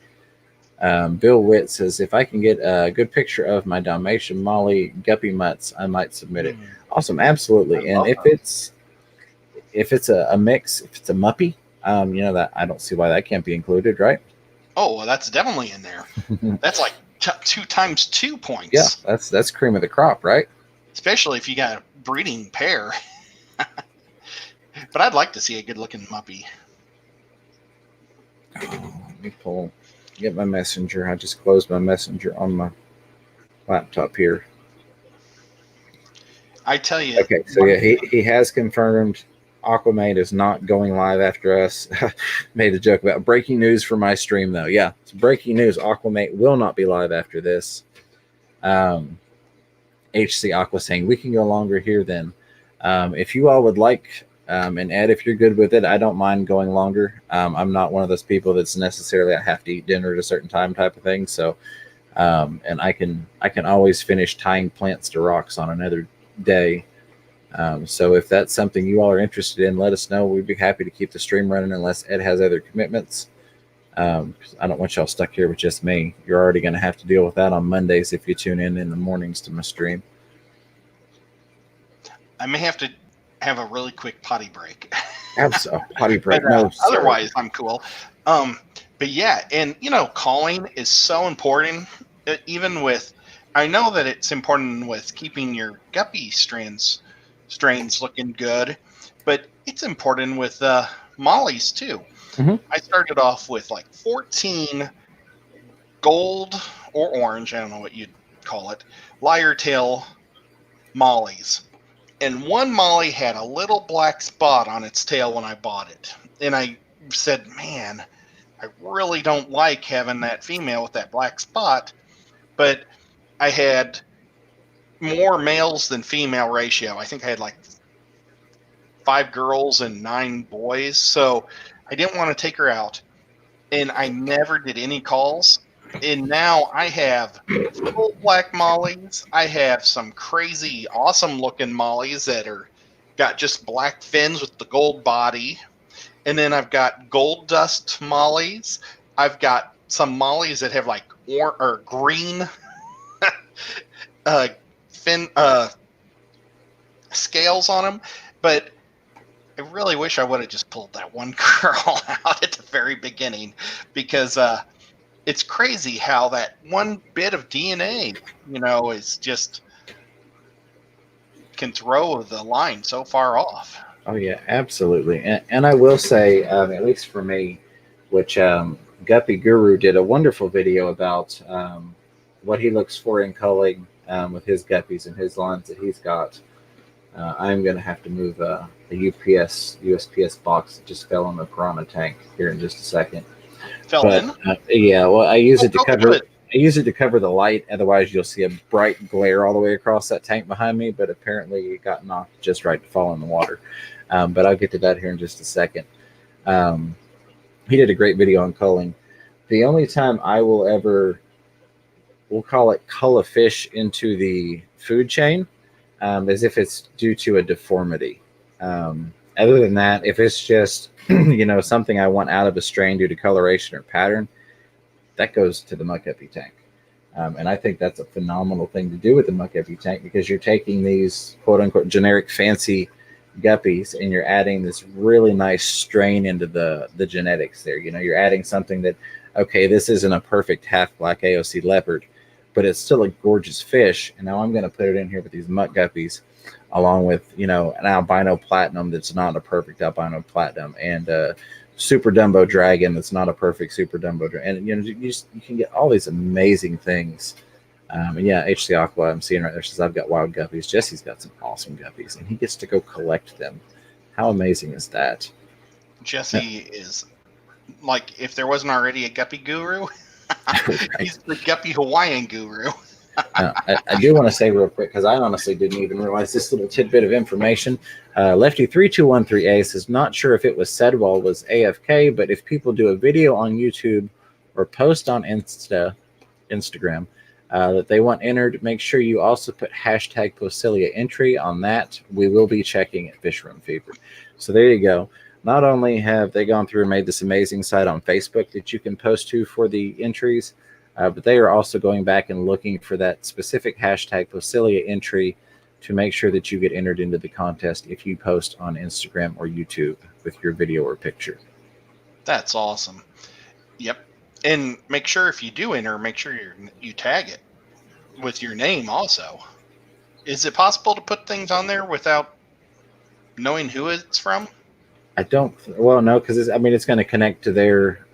Bill Witt says, if I can get a good picture of my Dalmatian Molly guppy mutts, I might submit it. Awesome, absolutely. And if it's a mix, if it's a muppy, that I don't see why that can't be included, right? Oh, well, that's definitely in there. That's like 2 times 2 points. Yeah, that's cream of the crop, right? Especially if you got a breeding pair. But I'd like to see a good looking muppy. Let me get my messenger. I just closed my messenger on my laptop here. I tell you. Okay, so yeah, he has confirmed Aquamate is not going live after us. Made a joke about breaking news for my stream, though. Yeah, it's breaking news. Aquamate will not be live after this. HC Aqua saying we can go longer here then. If you all would like, and Ed, if you're good with it, I don't mind going longer. I'm not one of those people that's necessarily I have to eat dinner at a certain time type of thing. So, and I can always finish tying plants to rocks on another day. So if that's something you all are interested in, let us know. We'd be happy to keep the stream running unless Ed has other commitments. I don't want y'all stuck here with just me. You're already going to have to deal with that on Mondays if you tune in the mornings to my stream. I may have to have a really quick potty break. Absolutely, potty break. But, no, otherwise, I'm cool. But yeah, and calling is so important. Even with, I know that it's important with keeping your guppy strains looking good, but it's important with mollies too. Mm-hmm. I started off with like 14 gold or orange, I don't know what you'd call it, lyre tail mollies. And one molly had a little black spot on its tail when I bought it. And I said, man, I really don't like having that female with that black spot. But I had more males than female ratio. I think I had like 5 girls and 9 boys. So I didn't want to take her out. And I never did any calls. And now I have full black mollies. I have some crazy, awesome looking mollies that are got just black fins with the gold body. And then I've got gold dust mollies. I've got some mollies that have like or green fin scales on them. But I really wish I would have just pulled that one girl out at the very beginning, because it's crazy how that one bit of DNA, is just can throw the line so far off. Oh yeah, absolutely. And I will say, at least for me, which Guppy Guru did a wonderful video about what he looks for in culling with his guppies and his lines that he's got. I'm going to have to move a USPS box that just fell on the piranha tank here in just a second. Yeah, well, I use it to cover. I use it to cover the light. Otherwise, you'll see a bright glare all the way across that tank behind me. But apparently, it got knocked just right to fall in the water. But I'll get to that here in just a second. He did a great video on culling. The only time I will ever, we'll call it, cull a fish into the food chain is if it's due to a deformity. Other than that, if it's just something I want out of a strain due to coloration or pattern, that goes to the muck guppy tank. And I think that's a phenomenal thing to do with the muck guppy tank, because you're taking these quote unquote generic fancy guppies and you're adding this really nice strain into the genetics there. You're adding something that, okay, this isn't a perfect half black AOC leopard, but it's still a gorgeous fish. And now I'm going to put it in here with these muck guppies, along with, an albino platinum that's not a perfect albino platinum, and super Dumbo dragon that's not a perfect super Dumbo dragon. And you can get all these amazing things. And yeah, HC Aqua, I'm seeing right there, says I've got wild guppies. Jesse's got some awesome guppies, and he gets to go collect them. How amazing is that? Jesse is like, if there wasn't already a guppy guru, he's the guppy Hawaiian guru. I do want to say real quick, because I honestly didn't even realize this little tidbit of information. Lefty3213A says, not sure if it was said while it was AFK, but if people do a video on YouTube or post on Instagram that they want entered, make sure you also put hashtag Poecilia entry on that. We will be checking at Fish Room Fever. So there you go. Not only have they gone through and made this amazing site on Facebook that you can post to for the entries, but they are also going back and looking for that specific hashtag Poecilia entry to make sure that you get entered into the contest if you post on Instagram or YouTube with your video or picture. That's awesome. Yep. And make sure, if you do enter, make sure you tag it with your name also. Is it possible to put things on there without knowing who it's from? I don't. Well, no, because I mean it's going to connect to their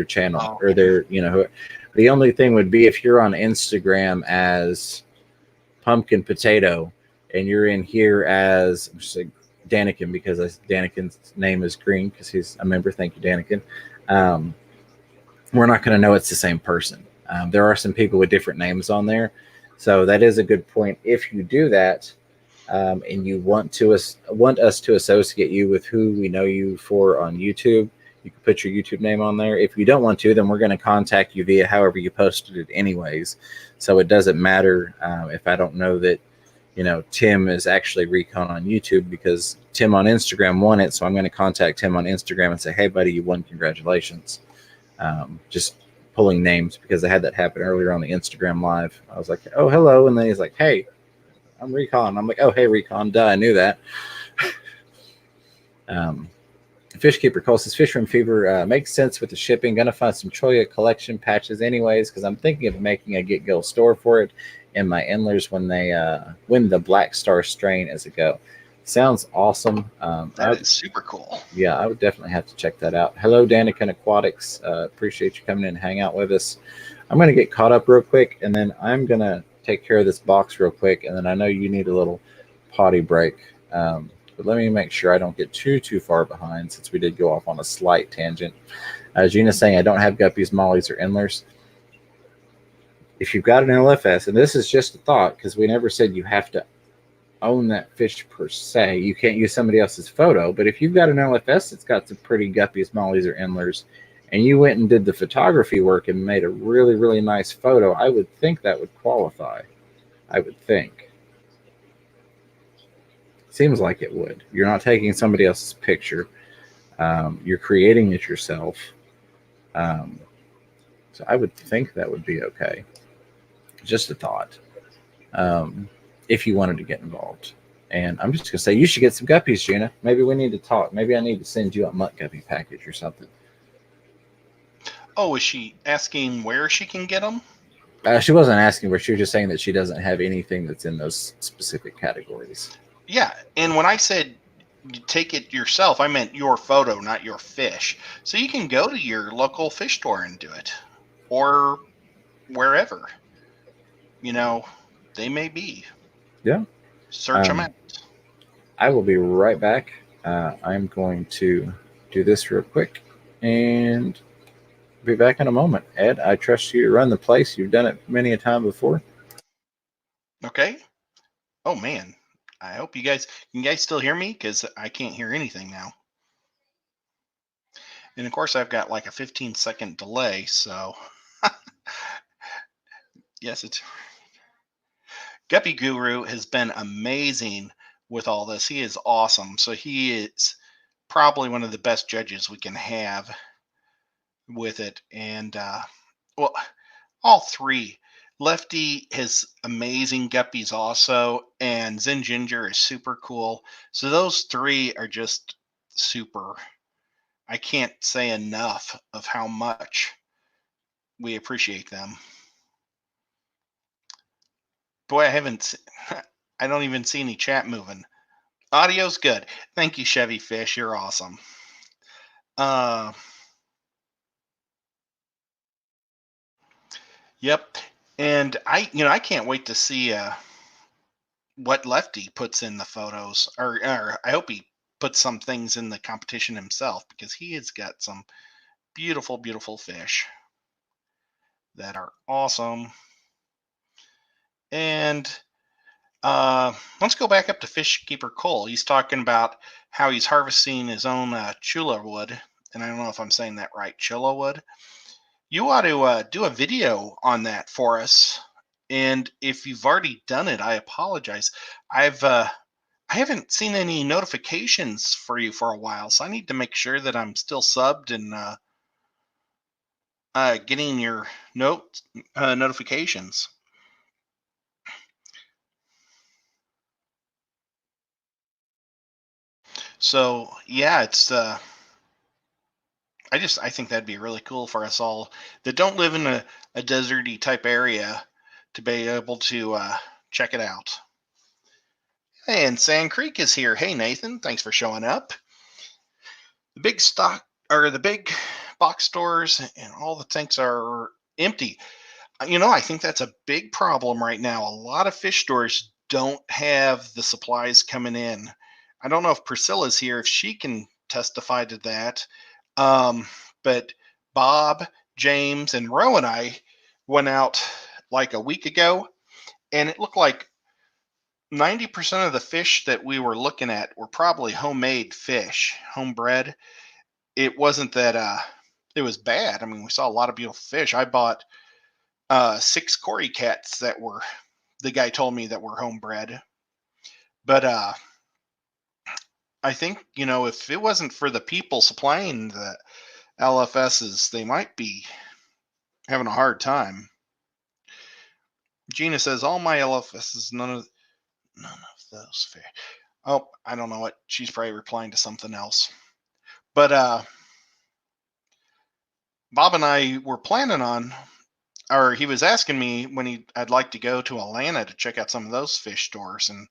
channel Oh, or their The only thing would be if you're on Instagram as Pumpkin Potato and you're in here as I'm just like Danikin because Danikin's name is green because he's a member. Thank you, Danikin. Um, we're not going to know it's the same person. There are some people with different names on there, so that is a good point. If you do that, and you want us to associate you with who we know you for on YouTube, you can put your YouTube name on there. If you don't want to, then we're going to contact you via however you posted it, anyways. So it doesn't matter if I don't know that Tim is actually Recon on YouTube because Tim on Instagram won it. So I'm going to contact Tim on Instagram and say, "Hey, buddy, you won! Congratulations!" Just pulling names because I had that happen earlier on the Instagram live. I was like, "Oh, hello," and then he's like, "Hey, I'm Recon." I'm like, "Oh, hey, Recon. Duh, I knew that." um, Fishkeeper Cole says, "Fish Room Fever makes sense with the shipping. Gonna find some Choya collection patches anyways because I'm thinking of making a Get Go store for it and my endlers when they win the Black Star strain as a go." Sounds awesome. that is super cool. Yeah, I would definitely have to check that out. Hello, Danican Aquatics. Appreciate you coming in and hang out with us. I'm going to get caught up real quick, and then I'm going to take care of this box real quick, and then I know you need a little potty break. But let me make sure I don't get too far behind since we did go off on a slight tangent. Gina's saying I don't have guppies, mollies, or endlers. If you've got an LFS, and this is just a thought because we never said you have to own that fish per se. You can't use somebody else's photo, but if you've got an LFS that's got some pretty guppies, mollies, or endlers, and you went and did the photography work and made a really nice photo, I would think that would qualify. I would think. Seems like it would. You're not taking somebody else's picture. You're creating it yourself. Um, so I would think that would be okay. Just a thought. If you wanted to get involved. And I'm just going to say, you should get some guppies, Gina. Maybe we need to talk. Maybe I need to send you a mutt guppy package or something. Oh, is she asking where she can get them? She wasn't asking where. She was just saying that she doesn't have anything that's in those specific categories. Yeah, and when I said you take it yourself, I meant your photo, not your fish. So you can go to your local fish store and do it, or wherever. They may be. Yeah. Search them out. I will be right back. I'm going to do this real quick and be back in a moment. Ed, I trust you to run the place. You've done it many a time before. Okay. Oh man, I hope you guys can still hear me because I can't hear anything now. And of course, I've got like a 15-second delay. So yes, it's Guppy Guru has been amazing with all this. He is awesome. So he is probably one of the best judges we can have with it. And well, all three. Lefty has amazing guppies also, and Zen Ginger is super cool. So those three are just super. I can't say enough of how much we appreciate them. Boy, I don't even see any chat moving. Audio's good. Thank you, Chevy Fish. You're awesome. Yep. And I can't wait to see what Lefty puts in the photos, or I hope he puts some things in the competition himself because he has got some beautiful fish that are awesome. And let's go back up to Fishkeeper Cole. He's talking about how he's harvesting his own chula wood, and I don't know if I'm saying that right, chula wood. You ought to do a video on that for us. And if you've already done it, I apologize. I haven't seen any notifications for you for a while, so I need to make sure that I'm still subbed and getting your notifications. So yeah, it's I think that'd be really cool for us all that don't live in a deserty type area to be able to check it out. And Sand Creek is here. Hey Nathan, thanks for showing up. The big stock or the big box stores and all the tanks are empty. I think that's a big problem right now. A lot of fish stores don't have the supplies coming in. I don't know if Priscilla's here, if she can testify to that. Um, but Bob, James, and Roe and I went out like a week ago, and it looked like 90% of the fish that we were looking at were probably homemade fish, homebred. It wasn't that it was bad. I mean, we saw a lot of beautiful fish. I bought 6 Cory cats that were the guy told me that were homebred. But I think if it wasn't for the people supplying the LFSs, they might be having a hard time. Gina says all my LFSs, none of those fish. Oh, I don't know what she's probably replying to something else. But Bob and I were planning on, or he was asking me when I'd like to go to Atlanta to check out some of those fish stores, and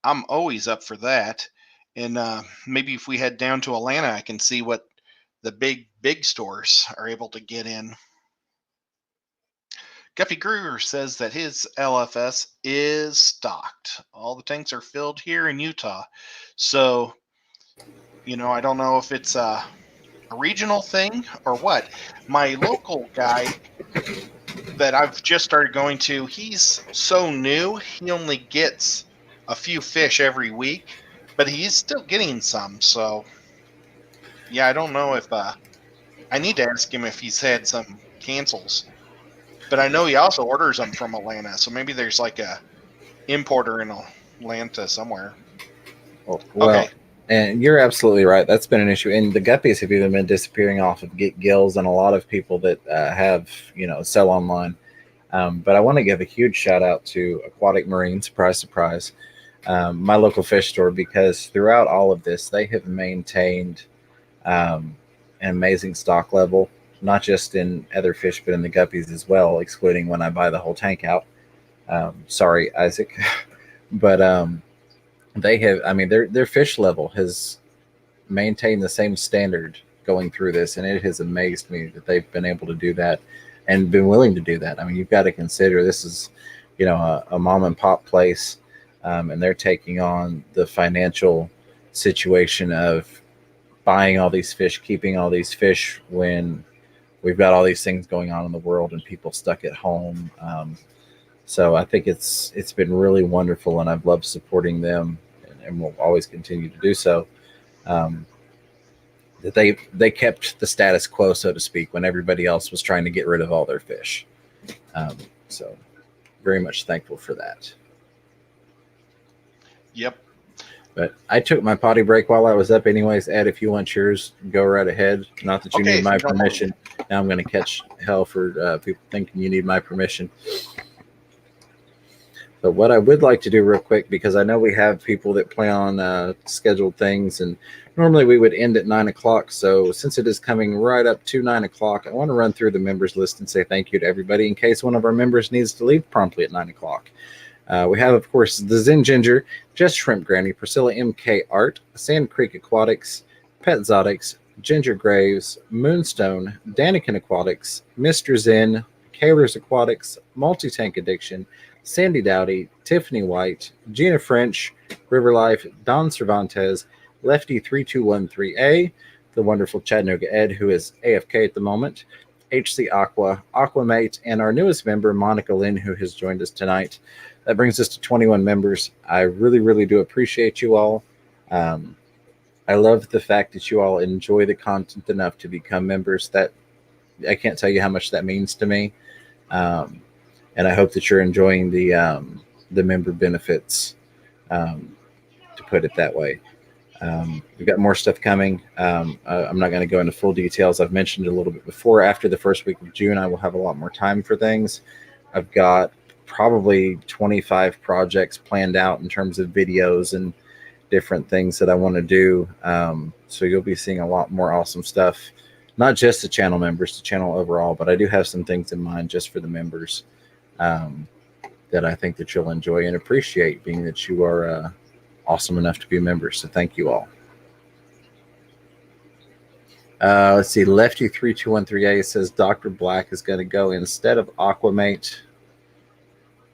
I'm always up for that. And maybe if we head down to Atlanta, I can see what the big stores are able to get in. Guppy Gruger says that his LFS is stocked. All the tanks are filled here in Utah. So, I don't know if it's a regional thing or what. My local guy that I've just started going to, he's so new, he only gets a few fish every week, but he's still getting some. So, yeah, I don't know if I need to ask him if he's had some cancels. But I know he also orders them from Atlanta, so maybe there's like a importer in Atlanta somewhere. Well, Okay. and you're absolutely right. That's been an issue. And the guppies have even been disappearing off of gills and a lot of people that have, sell online. But I want to give a huge shout out to Aquatic Marine, surprise, surprise, my local fish store, because throughout all of this, they have maintained an amazing stock level, not just in other fish, but in the guppies as well, excluding when I buy the whole tank out. Sorry, Isaac. But they have, I mean, their fish level has maintained the same standard going through this, and it has amazed me that they've been able to do that and been willing to do that. I mean, you've got to consider this is, a mom and pop place, and they're taking on the financial situation of buying all these fish, keeping all these fish when we've got all these things going on in the world and people stuck at home. So I think it's been really wonderful, and I've loved supporting them, and will always continue to do so. That they kept the status quo, so to speak, when everybody else was trying to get rid of all their fish. So very much thankful for that. Yep. But I took my potty break while I was up anyways. Ed, if you want yours, go right ahead. Not that you need my permission. Now I'm going to catch hell for people thinking you need my permission. But what I would like to do real quick, because I know we have people that plan on scheduled things, and normally we would end at 9 o'clock. So since it is coming right up to 9 o'clock, I want to run through the members list and say thank you to everybody in case one of our members needs to leave promptly at 9 o'clock. We have, of course, the Zen Ginger, Just Shrimp Granny, Priscilla MK Art, Sand Creek Aquatics, Pet Zotics, Ginger Graves, Moonstone, Danikin Aquatics, Mr. Zen, Kaler's Aquatics, Multi-Tank Addiction, Sandy Dowdy, Tiffany White, Gina French, River Life, Don Cervantes, Lefty3213A, the wonderful Chattanooga Ed, who is AFK at the moment, HC Aqua, Aquamate, and our newest member, Monica Lynn, who has joined us tonight. That brings us to 21 members. I really, really do appreciate you all. I love the fact that you all enjoy the content enough to become members. That I can't tell you how much that means to me. And I hope that you're enjoying the member benefits, to put it that way. We've got more stuff coming. I'm not going to go into full details. I've mentioned it a little bit before. After the first week of June, I will have a lot more time for things. I've got probably 25 projects planned out in terms of videos and different things that I want to do. So you'll be seeing a lot more awesome stuff, not just the channel members, the channel overall, but I do have some things in mind just for the members that I think that you'll enjoy and appreciate, being that you are awesome enough to be members. So thank you all. Let's see. Lefty3213A says Dr. Black is going to go instead of Aquamate.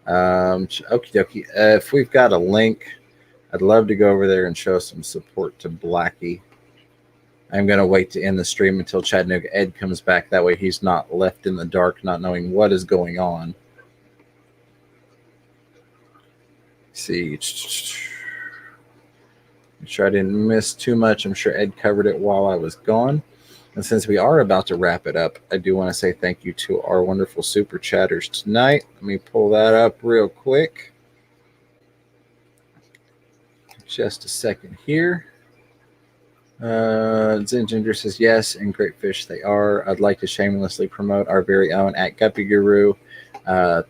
Okie dokie. If we've got a link, I'd love to go over there and show some support to Blackie. I'm going to wait to end the stream until Chattanooga Ed comes back. That way he's not left in the dark, not knowing what is going on. Let's see. Make sure I didn't miss too much. I'm sure Ed covered it while I was gone. And since we are about to wrap it up, I do want to say thank you to our wonderful super chatters tonight. Let me pull that up real quick. Just a second here. Zen Ginger says yes, and great fish they are. I'd like to shamelessly promote our very own at Guppy Guru.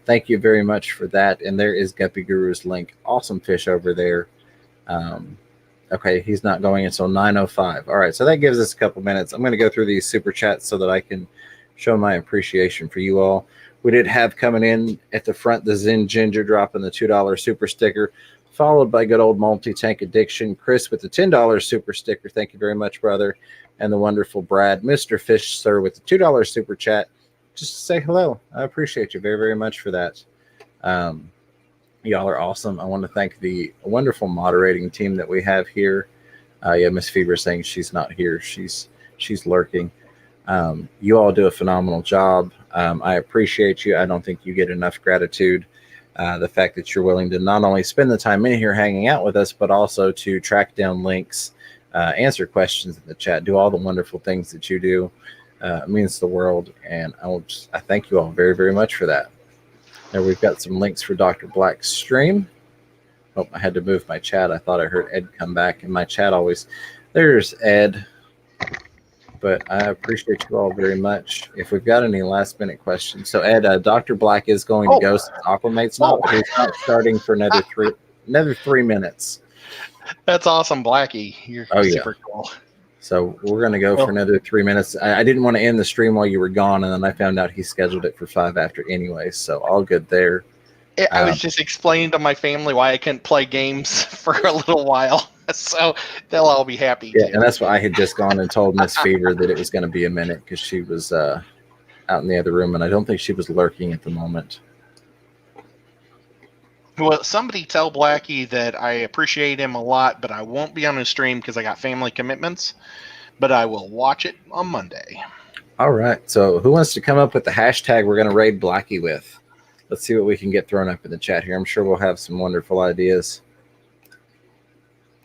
Thank you very much for that. And there is Guppy Guru's link. Awesome fish over there. Okay, he's not going until 9:05. All right, so that gives us a couple minutes. I'm going to go through these super chats so that I can show my appreciation for you all. We did have coming in at the front the Zen Ginger dropping the $2 super sticker, followed by good old Multi-Tank Addiction. Chris with the $10 super sticker. Thank you very much, brother. And the wonderful Brad, Mr. Fish Sir, with the $2 super chat. Just to say hello. I appreciate you very, very much for that. Y'all are awesome. I want to thank the wonderful moderating team that we have here. Yeah, Miss Fever saying she's not here. She's lurking. You all do a phenomenal job. I appreciate you. I don't think you get enough gratitude. The fact that you're willing to not only spend the time in here hanging out with us, but also to track down links, answer questions in the chat, do all the wonderful things that you do. It means the world, and I thank you all very, very much for that. Now we've got some links for Dr. Black's stream. Oh, I had to move my chat. I thought I heard Ed come back, and my chat always... There's Ed. But I appreciate you all very much. If we've got any last-minute questions. So, Ed, Dr. Black is going to go since Aquamate's not, but he's not starting for another 3 minutes. That's awesome, Blackie. You're super cool. So we're going to go for another 3 minutes. I didn't want to end the stream while you were gone, and then I found out he scheduled it for 5 after anyway, so all good there. I was just explaining to my family why I couldn't play games for a little while, so they'll all be happy. Yeah, and that's why I had just gone and told Miss Fever that it was going to be a minute because she was out in the other room, and I don't think she was lurking at the moment. Well, somebody tell Blackie that I appreciate him a lot, but I won't be on his stream because I got family commitments, but I will watch it on Monday. All right. So who wants to come up with the hashtag we're going to raid Blackie with? Let's see what we can get thrown up in the chat here. I'm sure we'll have some wonderful ideas.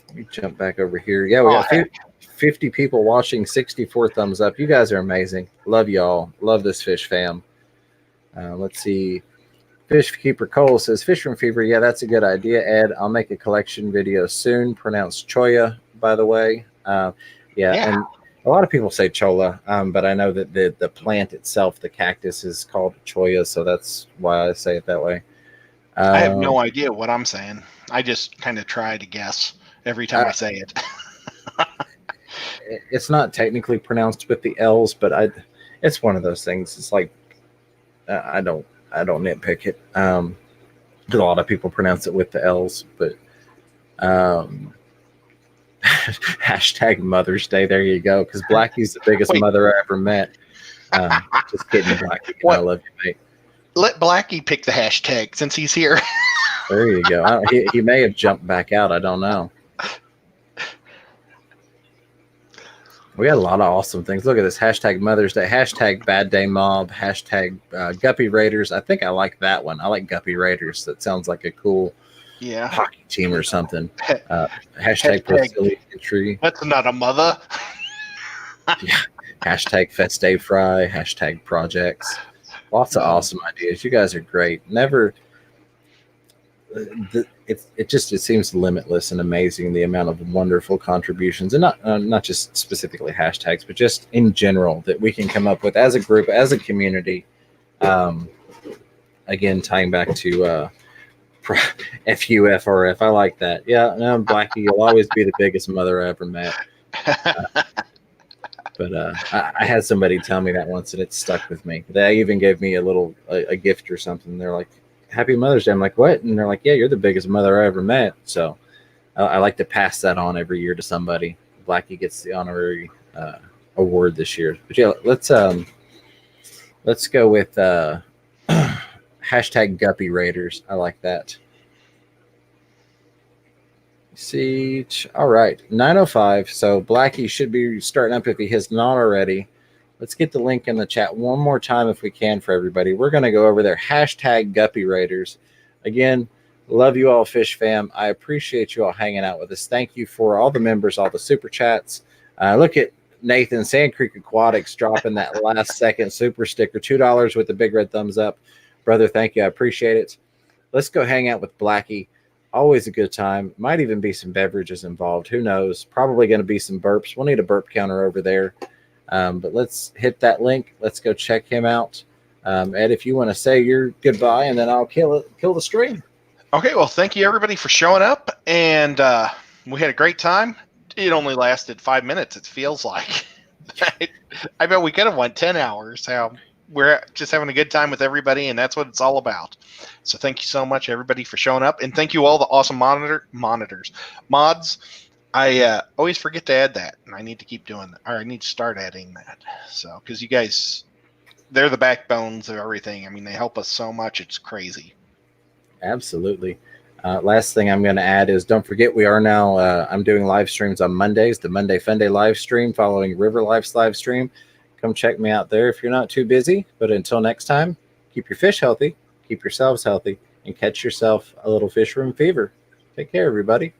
Let me jump back over here. Yeah, we got 50 people watching, 64 thumbs up. You guys are amazing. Love y'all. Love this fish fam. Let's see. Fish Keeper Cole says, Fish from Fever. Yeah, that's a good idea, Ed. I'll make a collection video soon. Pronounced Choya, by the way. Yeah, and a lot of people say Chola, but I know that the plant itself, the cactus, is called Choya, so that's why I say it that way. I have no idea what I'm saying. I just kind of try to guess every time I say it. It's not technically pronounced with the L's, but it's one of those things. It's like I don't nitpick it. Because a lot of people pronounce it with the L's, but hashtag Mother's Day. There you go. Because Blackie's the biggest mother I ever met. Just kidding, Blackie. I love you, mate. Let Blackie pick the hashtag since he's here. There you go. He may have jumped back out. I don't know. We had a lot of awesome things. Look at this. Hashtag Mother's Day. Hashtag Bad Day Mob. Hashtag Guppy Raiders. I think I like that one. I like Guppy Raiders. That sounds like a cool hockey team or something. Hashtag PROJECTPOECILIA Entry. That's not a mother. Yeah. Hashtag Feste Fry. Hashtag Projects. Lots of awesome ideas. You guys are great. Never... It seems limitless and amazing, the amount of wonderful contributions, and not just specifically hashtags, but just in general that we can come up with as a group, as a community. Again, tying back to FUFRF, I like that. Yeah, no, Blackie, you'll always be the biggest mother I ever met. But I had somebody tell me that once, and it stuck with me. They even gave me a gift or something. They're like, Happy Mother's Day. I'm like, what? And they're like, yeah, you're the biggest mother I ever met. So I like to pass that on every year to somebody. Blackie gets the honorary award this year. But yeah, let's go with hashtag Guppy Raiders. I like that. See, all right, 9:05. So Blackie should be starting up if he has not already. Let's get the link in the chat one more time if we can for everybody. We're going to go over there. Hashtag Guppy Raiders. Again, love you all, Fish Fam. I appreciate you all hanging out with us. Thank you for all the members, all the super chats. Look at Nathan, Sand Creek Aquatics, dropping that last second super sticker, $2 with the big red thumbs up. Brother, thank you. I appreciate it. Let's go hang out with Blackie. Always a good time. Might even be some beverages involved. Who knows? Probably going to be some burps. We'll need a burp counter over there. But let's hit that link. Let's go check him out. Ed, if you want to say your goodbye, and then I'll kill the stream. Okay, well, thank you everybody for showing up, and we had a great time. It only lasted 5 minutes. It feels like. I bet we could have went 10 hours. We're just having a good time with everybody, and that's what it's all about. So thank you so much, everybody, for showing up, and thank you all the awesome mods. I always forget to add that, and I need to keep doing that, or I need to start adding that. So, because you guys, they're the backbones of everything. I mean, they help us so much. It's crazy. Absolutely. Last thing I'm going to add is don't forget we are now, I'm doing live streams on Mondays, the Monday Fun Day live stream following River Life's live stream. Come check me out there if you're not too busy. But until next time, keep your fish healthy, keep yourselves healthy, and catch yourself a little fish room fever. Take care, everybody.